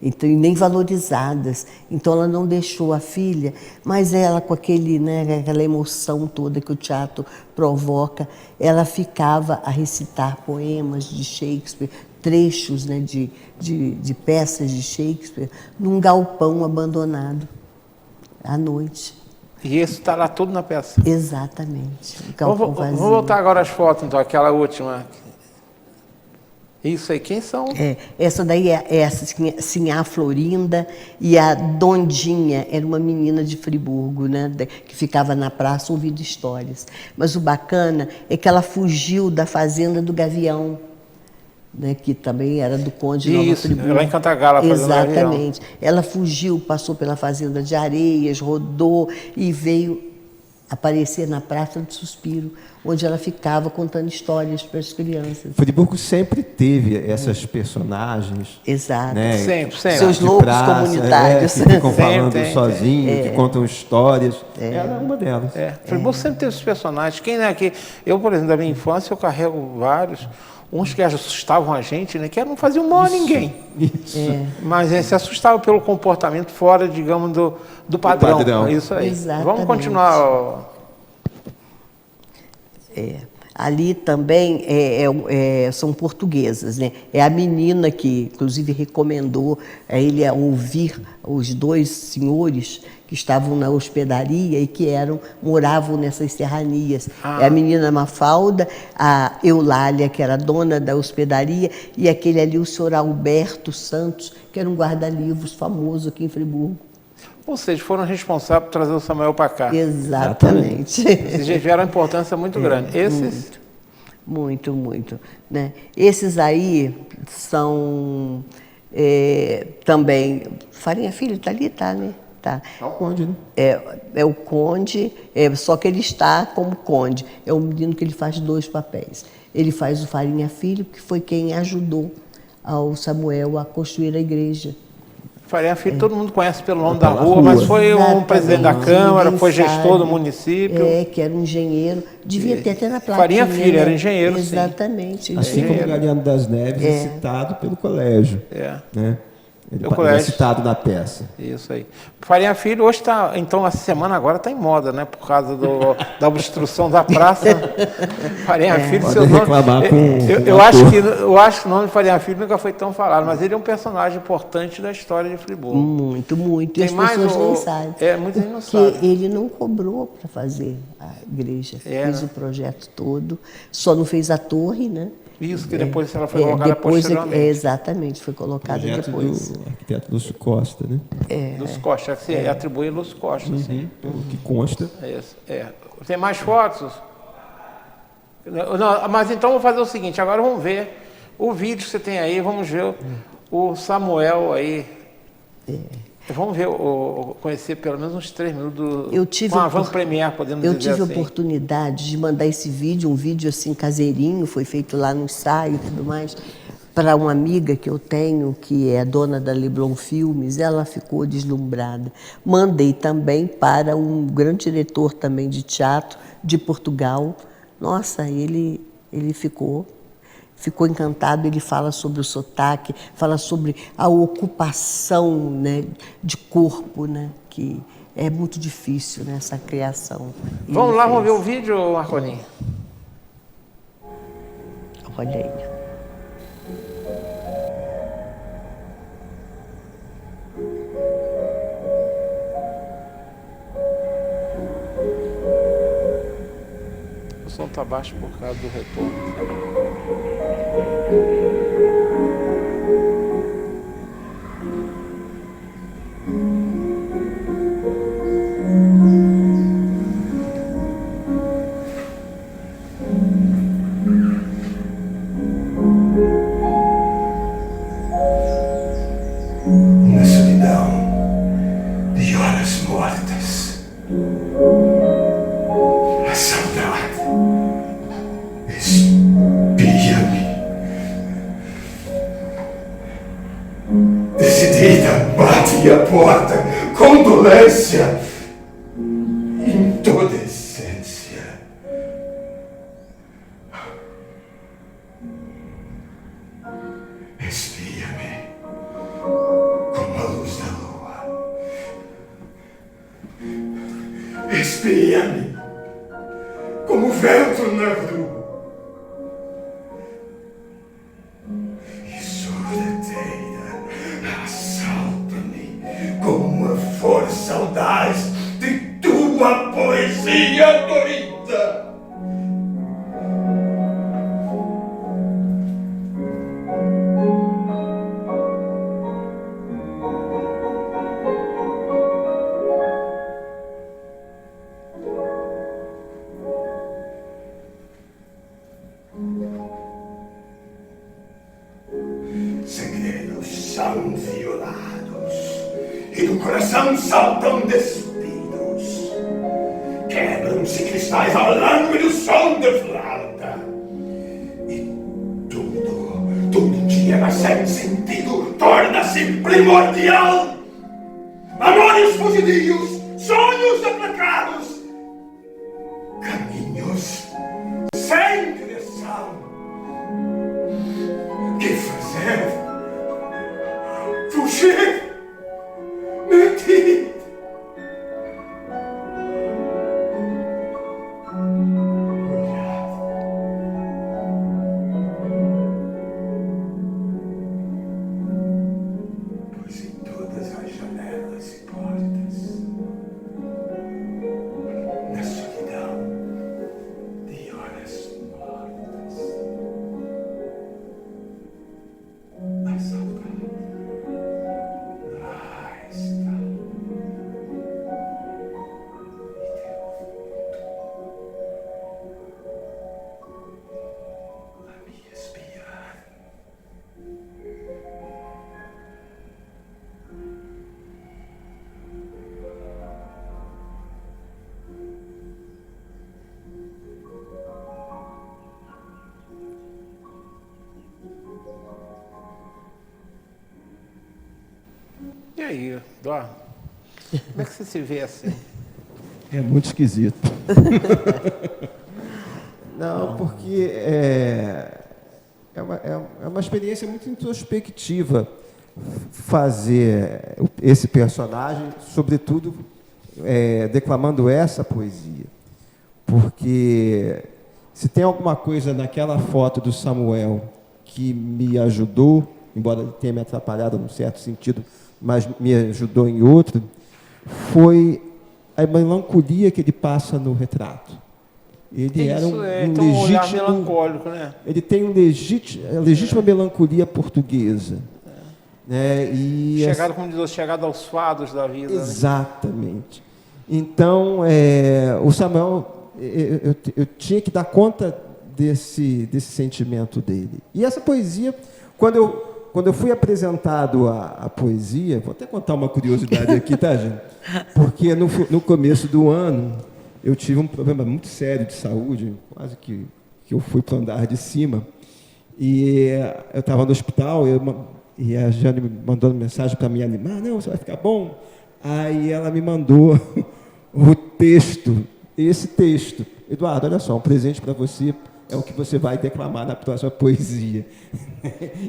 Então, e nem valorizadas. Então, ela não deixou a filha, mas ela, com aquela emoção toda que o teatro provoca, ela ficava a recitar poemas de Shakespeare, trechos, né, de peças de Shakespeare, num galpão abandonado, à noite. E isso está lá tudo na peça. Exatamente. Um galpão vazio. Vamos voltar agora às fotos, então, aquela última. Isso aí, quem são? Essa daí é a Sinhá Florinda, e a Dondinha era uma menina de Friburgo, né, que ficava na praça ouvindo histórias. Mas o bacana é que ela fugiu da fazenda do Gavião, né, que também era do Conde de Nova Friburgo. Ela em Cantagalo, fazendo Exatamente. Ela fugiu, passou pela fazenda de Areias, rodou e veio aparecer na Praça do Suspiro, onde ela ficava contando histórias para as crianças. Friburgo sempre teve essas personagens. Exato. Né, sempre. Seus loucos comunitários. Que ficam falando Tem. sozinhos, que contam histórias. Ela é uma delas. Friburgo sempre teve esses personagens. Quem é que eu, por exemplo, da minha infância, eu carrego vários. Uns que assustavam a gente, né? Que não faziam mal a ninguém. Isso. Mas se assustavam pelo comportamento fora, digamos, do padrão. Isso aí. Exatamente. Vamos continuar. Ali também são portuguesas, né? É a menina que, inclusive, recomendou a ele a ouvir os dois senhores que estavam na hospedaria e que moravam nessas serranias. É a menina Mafalda, a Eulália, que era dona da hospedaria, e aquele ali, o senhor Alberto Santos, que era um guarda-livros famoso aqui em Friburgo. Ou seja, foram responsáveis por trazer o Samuel para cá. Exatamente. Eles tiveram uma importância muito grande. Esses... Muito, né? Esses aí são também... Farinha Filho está ali, tá, né? Tá. É o Conde, né? É o Conde, só que ele está como Conde. É um menino que ele faz dois papéis. Ele faz o Farinha Filho, que foi quem ajudou ao Samuel a construir a igreja. Faria Filho, todo mundo conhece pelo nome Pela da rua, rua. mas foi um presidente da Exatamente, Câmara, ninguém foi gestor sabe. do município. Que era um engenheiro. Devia ter até na plaquinha. Faria Filho, né? era engenheiro, sim. Exatamente. Assim como engenheiro. Galeano das Neves é citado pelo colégio. Né? Ele Pelo é colégio. citado na peça. Isso aí. Faria Filho hoje está, então essa semana agora está em moda, né? Por causa da obstrução da praça. Faria Filho, Pode seu nome. reclamar com Eu o acho ator. que o nome de Faria Filho nunca foi tão falado, mas ele é um personagem importante da história de Friburgo. Muito, muito. E Tem as mais pessoas o- nem sabem. muita gente não Porque sabe. ele não cobrou para fazer a igreja. Fez né? o projeto todo. Só não fez a torre, né? Isso, que depois ela foi colocada depois posteriormente. exatamente, foi colocada Projeto depois. do arquiteto Lúcio Costa, né? Lúcio Costa, que se atribui a Lúcio Costa, sim. Pelo que consta. Tem mais fotos? Não, mas então vou fazer o seguinte, agora vamos ver o vídeo que você tem aí, vamos ver o Samuel aí. Vamos ver, conhecer pelo menos uns 3 minutos Eu tive com a Van Premier, podemos Eu dizer tive a assim. oportunidade de mandar esse vídeo, um vídeo assim caseirinho, foi feito lá no ensaio e tudo mais, para uma amiga que eu tenho, que é dona da Leblon Filmes, ela ficou deslumbrada. Mandei também para um grande diretor também de teatro de Portugal. Nossa, ele ficou encantado. Ele fala sobre o sotaque, fala sobre a ocupação, né, de corpo, né, que é muito difícil nessa criação. E Vamos ele lá, vamos ver fez. o vídeo, Marcolinho. Olha aí. O som está baixo por causa do retorno. Na solidão de horas mortas, a saudade espia-me. Decidida, bate a porta, condolência em toda a essência. Espia-me como a luz da lua. Espia-me como o vento na rua. E sorrateira, assalta-me com uma força audaz de tua poesia dorida. Segredos são violados e do coração saltam despidos. Quebram-se cristais ao lânguido som de flauta. E tudo que era sem sentido torna-se primordial. Amores fugidios, sonhos aplacados, caminhos sem direção. Que fazer? Fugir? Mentir? Olhar. Pois em todas as janelas e portas, na solidão de horas mortas, a saudade aí, Eduardo. Como é que você se vê assim? É muito esquisito. Não, porque é uma experiência muito introspectiva fazer esse personagem, sobretudo declamando essa poesia. Porque se tem alguma coisa naquela foto do Samuel que me ajudou, embora ele tenha me atrapalhado num certo sentido, mas me ajudou em outro, foi a melancolia que ele passa no retrato. Ele era um um olhar melancólico, né? Ele tem a legítima melancolia portuguesa. Né? E chegado aos fados da vida. Exatamente. Né? Então, o Samuel, eu tinha que dar conta desse sentimento dele. E essa poesia, quando eu fui apresentado à poesia, vou até contar uma curiosidade aqui, tá, gente? Porque no começo do ano, eu tive um problema muito sério de saúde, quase que eu fui para o andar de cima. E eu estava no hospital, e a Jane me mandou uma mensagem para me animar. Não, você vai ficar bom. Aí ela me mandou o texto, esse texto. Eduardo, olha só, um presente para você é o que você vai declamar na próxima poesia.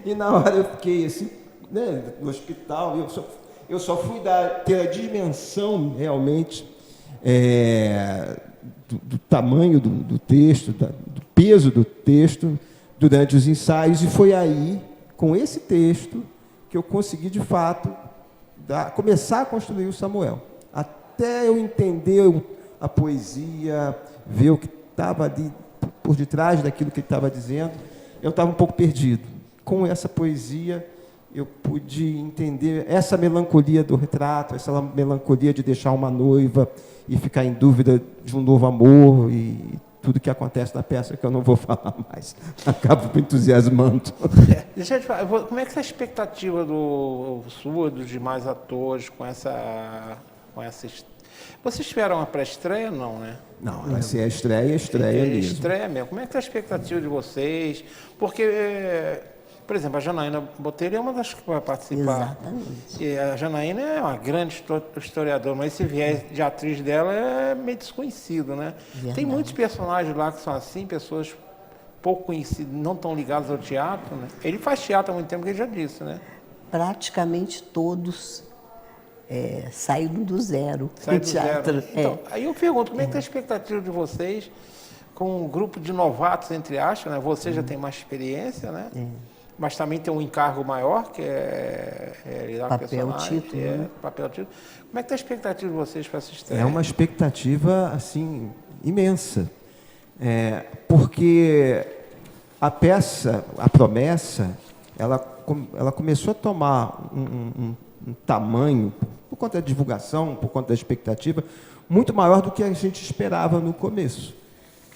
E na hora eu fiquei assim, né, no hospital, eu só fui ter a dimensão realmente do tamanho do texto, do peso do texto durante os ensaios, e foi aí, com esse texto, que eu consegui, de fato, começar a construir o Samuel. Até eu entender a poesia, ver o que estava ali por detrás daquilo que ele estava dizendo, eu estava um pouco perdido. Com essa poesia, eu pude entender essa melancolia do retrato, essa melancolia de deixar uma noiva e ficar em dúvida de um novo amor e tudo que acontece na peça, que eu não vou falar mais. Acabo me entusiasmando. Deixa eu te falar, como é que é a expectativa sua, dos demais atores, com essa... Vocês tiveram uma pré-estreia, não, né? Não, vai ser a estreia mesmo. Estreia mesmo. Como é que é a expectativa de vocês? Porque, por exemplo, a Janaína Botelho é uma das que vai participar. Exatamente. E a Janaína é uma grande historiadora, mas esse viés de atriz dela é meio desconhecido, né? Verdade. Tem muitos personagens lá que são assim, pessoas pouco conhecidas, não tão ligadas ao teatro, né? Ele faz teatro há muito tempo, que ele já disse, né? Praticamente todos saíram do zero. Sai do teatro. zero. Então, aí eu pergunto, como é que é a expectativa de vocês com um grupo de novatos, entre aspas, né? Você já tem mais experiência, né? Mas também tem um encargo maior, que é lidar com personagens. Título, né? Papel título. Como é que é a expectativa de vocês para essa estreia? É uma expectativa, assim, imensa. Porque a peça, a promessa, ela começou a tomar um tamanho, por conta da divulgação, por conta da expectativa, muito maior do que a gente esperava no começo.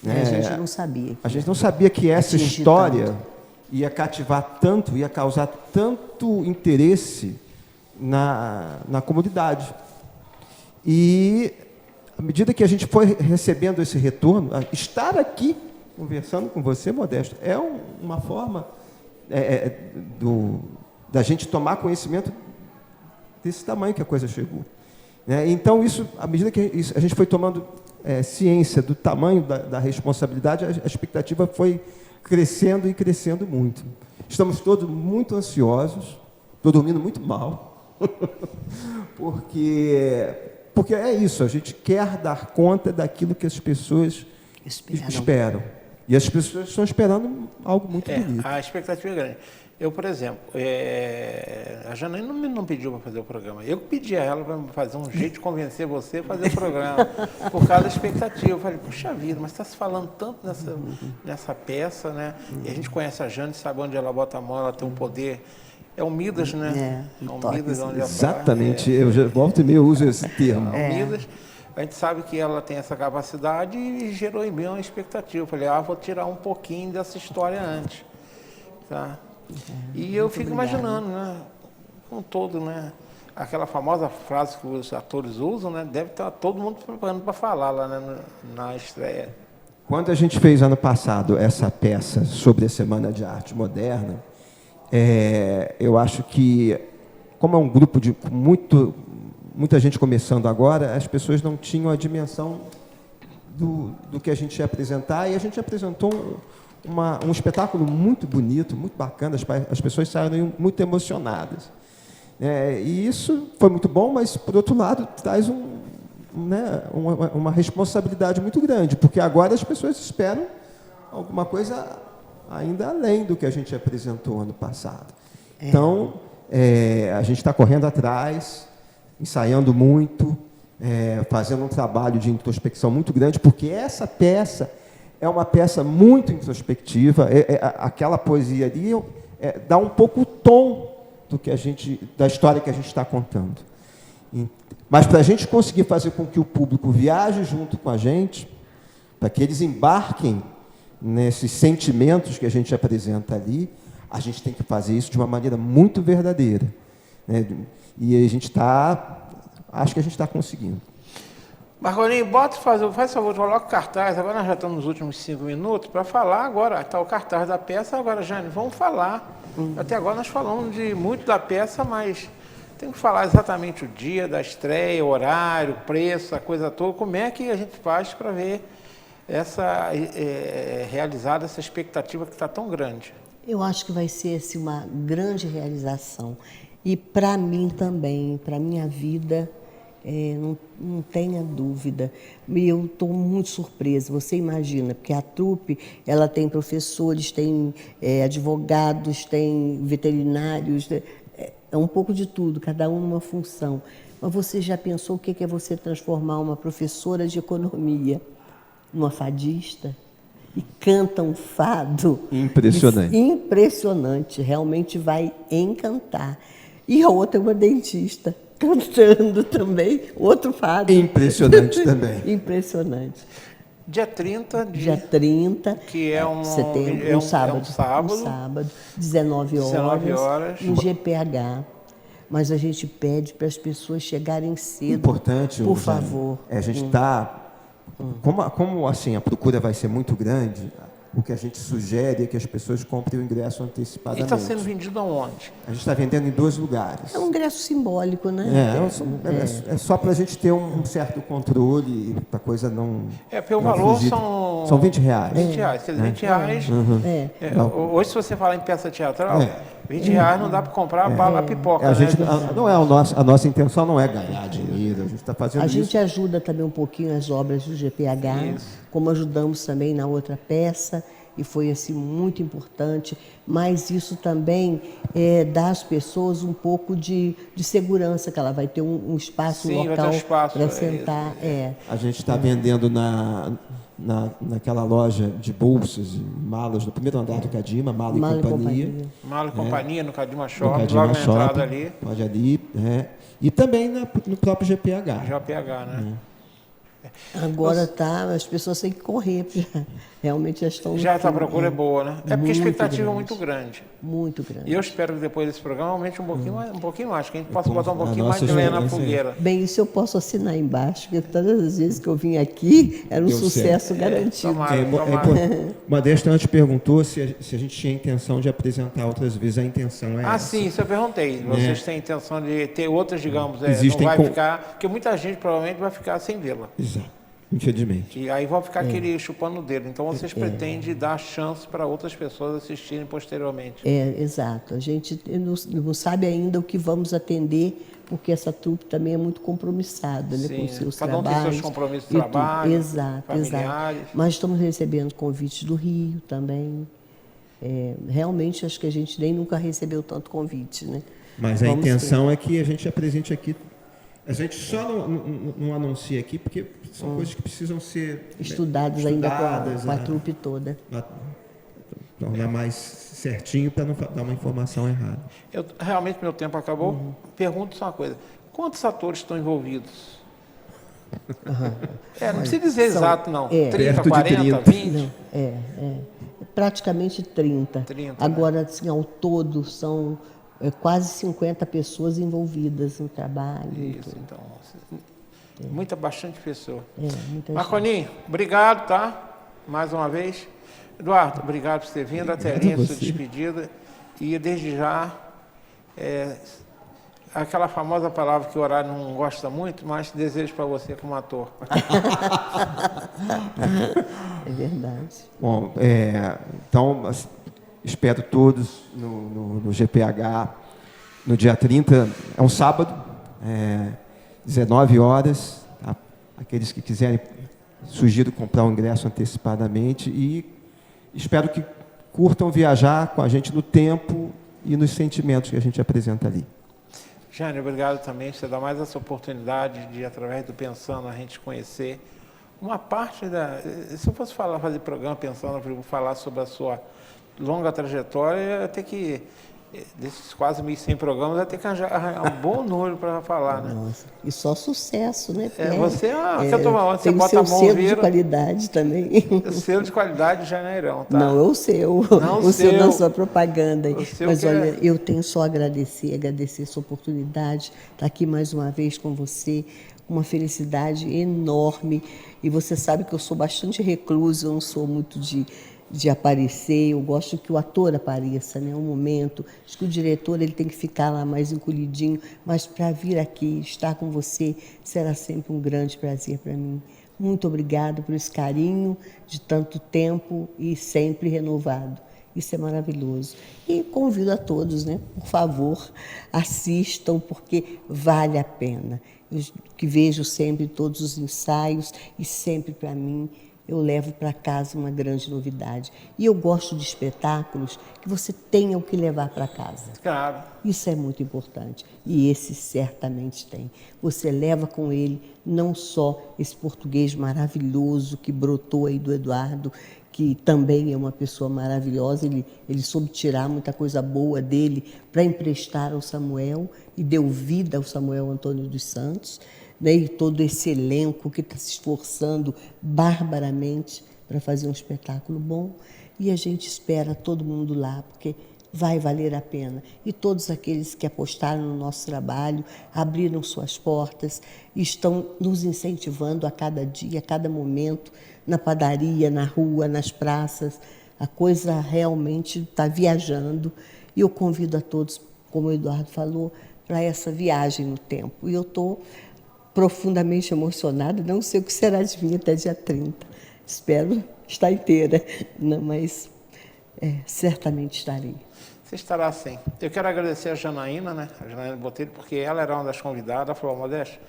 A gente não sabia. A gente não sabia que essa história tanto. Ia cativar tanto, ia causar tanto interesse na comunidade. E, à medida que a gente foi recebendo esse retorno, estar aqui conversando com você, Modesto, é uma forma da gente tomar conhecimento desse tamanho que a coisa chegou. Então, isso, à medida que a gente foi tomando ciência do tamanho da responsabilidade, a expectativa foi crescendo e crescendo muito. Estamos todos muito ansiosos, estou dormindo muito mal, porque é isso, a gente quer dar conta daquilo que as pessoas esperam. E as pessoas estão esperando algo muito bonito. A expectativa é grande. Eu, por exemplo, a Janaína não pediu para fazer o programa. Eu pedi a ela para fazer um jeito de convencer você a fazer o programa, por causa da expectativa. Eu falei, puxa vida, mas está se falando tanto nessa peça, né? E a gente conhece a Jane, sabe onde ela bota a mão, ela tem um poder. É um Midas, né? É um Midas onde ela exatamente, eu já volto e meio uso esse termo. É um Midas. A gente sabe que ela tem essa capacidade e gerou em mim uma expectativa. Eu falei, vou tirar um pouquinho dessa história antes. Tá? E eu fico imaginando, né, com todo, né, aquela famosa frase que os atores usam, né, deve estar todo mundo preparando para falar lá, né, na estreia. Quando a gente fez ano passado essa peça sobre a Semana de Arte Moderna, eu acho que como é um grupo de muita gente começando agora, as pessoas não tinham a dimensão do que a gente ia apresentar, e a gente apresentou um espetáculo muito bonito, muito bacana, as pessoas saíram muito emocionadas. E isso foi muito bom, mas, por outro lado, traz uma responsabilidade muito grande, porque agora as pessoas esperam alguma coisa ainda além do que a gente apresentou ano passado. Então, a gente está correndo atrás, ensaiando muito, fazendo um trabalho de introspecção muito grande, porque essa peça é uma peça muito introspectiva. Aquela poesia ali dá um pouco o tom da história que a gente está contando. Mas, para a gente conseguir fazer com que o público viaje junto com a gente, para que eles embarquem nesses sentimentos que a gente apresenta ali, a gente tem que fazer isso de uma maneira muito verdadeira, né? E acho que a gente está conseguindo. Marcolinho, faz favor, coloca o cartaz. Agora nós já estamos nos últimos 5 minutos para falar agora. Está o cartaz da peça. Agora, Jane, vamos falar. Até agora nós falamos muito da peça, mas tem que falar exatamente o dia da estreia, o horário, o preço, a coisa toda. Como é que a gente faz para ver realizada essa expectativa que está tão grande? Eu acho que vai ser assim, uma grande realização. E para mim também, para a minha vida, não tenha dúvida. E eu estou muito surpresa, você imagina, porque a trupe ela tem professores, tem advogados, tem veterinários, é um pouco de tudo, cada um numa função. Mas você já pensou o que é você transformar uma professora de economia numa fadista? E canta um fado. Impressionante. Impressionante, realmente vai encantar. E a outra é uma dentista, cantando também, outro fado. Impressionante também. Impressionante. Dia 30 Dia 30 que é setembro, um sábado. Um sábado, 19 horas, no GPH. Mas a gente pede para as pessoas chegarem cedo. Importante, por favor. A gente está... Como assim, a procura vai ser muito grande, o que a gente sugere é que as pessoas comprem o ingresso E antecipadamente. está sendo vendido aonde? A gente está vendendo em 2 lugares. É um ingresso simbólico, né? É só para a gente ter um certo controle e para a coisa não... Porque o não valor fugir. São R$20. R$20. Quer dizer, R$20... Hoje, se você falar em peça teatral, R$20 não dá para comprar a pipoca. A nossa intenção não é ganhar dinheiro, a gente está fazendo isso. A gente ajuda também um pouquinho as obras do GPH, como ajudamos também na outra peça, e foi assim muito importante, mas isso também dá às pessoas um pouco de segurança, que ela vai ter um espaço, um local para sentar. A gente está vendendo naquela loja de bolsas e malas no primeiro andar do Cadima, Mala e Companhia. Mala e Companhia, no Cadima Shopping, Cadima logo na Shopping, entrada ali. Pode ali. E também no próprio GPH. GPH, né? Agora as pessoas têm que correr, realmente já estão... Já a procura é boa, né? Porque a expectativa é muito grande. Muito grande. E eu espero que depois desse programa aumente um pouquinho mais, que a gente possa botar um pouquinho mais de lenha na fogueira. Bem, isso eu posso assinar embaixo, porque todas as vezes que eu vim aqui era um sucesso garantido. Modesto antes perguntou se a gente tinha intenção de apresentar outras vezes. A intenção é essa. Sim, isso eu perguntei. Vocês têm intenção de ter outras, digamos, Existem não vai ficar... Porque muita gente provavelmente vai ficar sem vê-la. Exato. Infelizmente. E aí vão ficar aquele chupando o dedo. Então, vocês pretendem dar chance para outras pessoas assistirem posteriormente. Exato. A gente não sabe ainda o que vamos atender, porque essa trupe também é muito compromissada, né, com seus cada um trabalhos. tem seus compromissos de trabalho, familiares. Mas estamos recebendo convites do Rio também. Realmente, acho que a gente nem nunca recebeu tanto convite, né? Mas a intenção é que a gente apresente aqui. A gente só não anuncia aqui porque são coisas que precisam ser estudadas ainda com a trupe toda. Tornar mais certinho para não dar uma informação errada. Realmente, meu tempo acabou. Pergunto só uma coisa. Quantos atores estão envolvidos? Não precisa dizer exato, não. 30, 40, 20? Praticamente 30. Agora, assim, ao todo, são... quase 50 pessoas envolvidas no trabalho. Isso, então. Bastante pessoa. Marconinho, obrigado, tá? Mais uma vez. Eduardo, obrigado por ter vindo. Até a sua despedida. E desde já, aquela famosa palavra que o horário não gosta muito, mas desejo para você como ator. É verdade. Bom, então, assim, espero todos no GPH, no dia 30, é um sábado, 19 horas. Tá? Aqueles que quiserem, sugiro comprar o ingresso antecipadamente e espero que curtam viajar com a gente no tempo e nos sentimentos que a gente apresenta ali. Jane, obrigado também. Você dá mais essa oportunidade de, através do Pensando, a gente conhecer uma parte da... Se eu fosse fazer programa Pensando, falar sobre a sua longa trajetória, eu ia ter que, desses quase 1.100 programas, eu ia ter que arranjar um bom número para falar, né? Nossa, e só sucesso, né? Você você tem o bota seu a mão, selo de vira... qualidade também. O selo de qualidade de Janeirão, tá? Não, é o seu. Não, o seu seu. da sua propaganda. Mas olha, eu tenho só a agradecer essa oportunidade, estar aqui mais uma vez com você, uma felicidade enorme. E você sabe que eu sou bastante reclusa, eu não sou muito de aparecer, eu gosto que o ator apareça, né? Um momento, acho que o diretor ele tem que ficar lá mais encolhidinho, mas para vir aqui, estar com você, será sempre um grande prazer para mim. Muito obrigada por esse carinho de tanto tempo e sempre renovado. Isso é maravilhoso. E convido a todos, né? Por favor, assistam, porque vale a pena. Eu que vejo sempre todos os ensaios e sempre para mim eu levo para casa uma grande novidade. E eu gosto de espetáculos que você tenha o que levar para casa. Claro. Isso é muito importante. E esse certamente tem. Você leva com ele não só esse português maravilhoso que brotou aí do Eduardo, que também é uma pessoa maravilhosa, ele soube tirar muita coisa boa dele para emprestar ao Samuel e deu vida ao Samuel Antônio dos Santos, né? E todo esse elenco que está se esforçando barbaramente para fazer um espetáculo bom. E a gente espera todo mundo lá, porque vai valer a pena. E todos aqueles que apostaram no nosso trabalho, abriram suas portas, estão nos incentivando a cada dia, a cada momento, na padaria, na rua, nas praças. A coisa realmente está viajando. E eu convido a todos, como o Eduardo falou, para essa viagem no tempo. E eu estou profundamente emocionada, não sei o que será de mim até dia 30. Espero estar inteira, mas certamente estarei. Você estará sim. Eu quero agradecer a Janaína, né? A Janaína Botelho, porque ela era uma das convidadas. Ela falou, Modesto,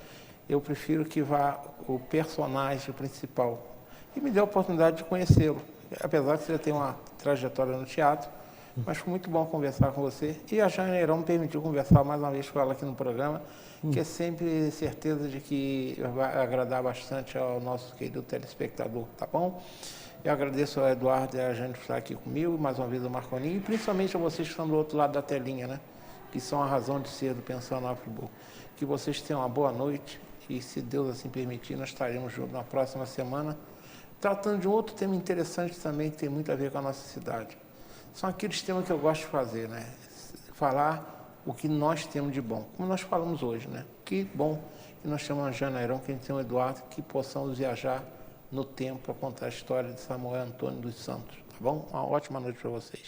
eu prefiro que vá o personagem principal. E me deu a oportunidade de conhecê-lo. Apesar que você já tem uma trajetória no teatro, mas foi muito bom conversar com você. E a Janeirão me permitiu conversar mais uma vez com ela aqui no programa, que é sempre certeza de que vai agradar bastante ao nosso querido telespectador, tá bom? Eu agradeço ao Eduardo e a Jane por estar aqui comigo, mais uma vez ao Marconinho, e principalmente a vocês que estão do outro lado da telinha, né? Que são a razão de ser do Pensando na Friburgo. Que vocês tenham uma boa noite e, se Deus assim permitir, nós estaremos juntos na próxima semana, tratando de um outro tema interessante também, que tem muito a ver com a nossa cidade. São aqueles temas que eu gosto de fazer, né? Falar o que nós temos de bom, como nós falamos hoje, né? Que bom que nós temos a Janeirão, que a gente tem o Eduardo, que possamos viajar no tempo para contar a história de Samuel Antônio dos Santos, tá bom? Uma ótima noite para vocês.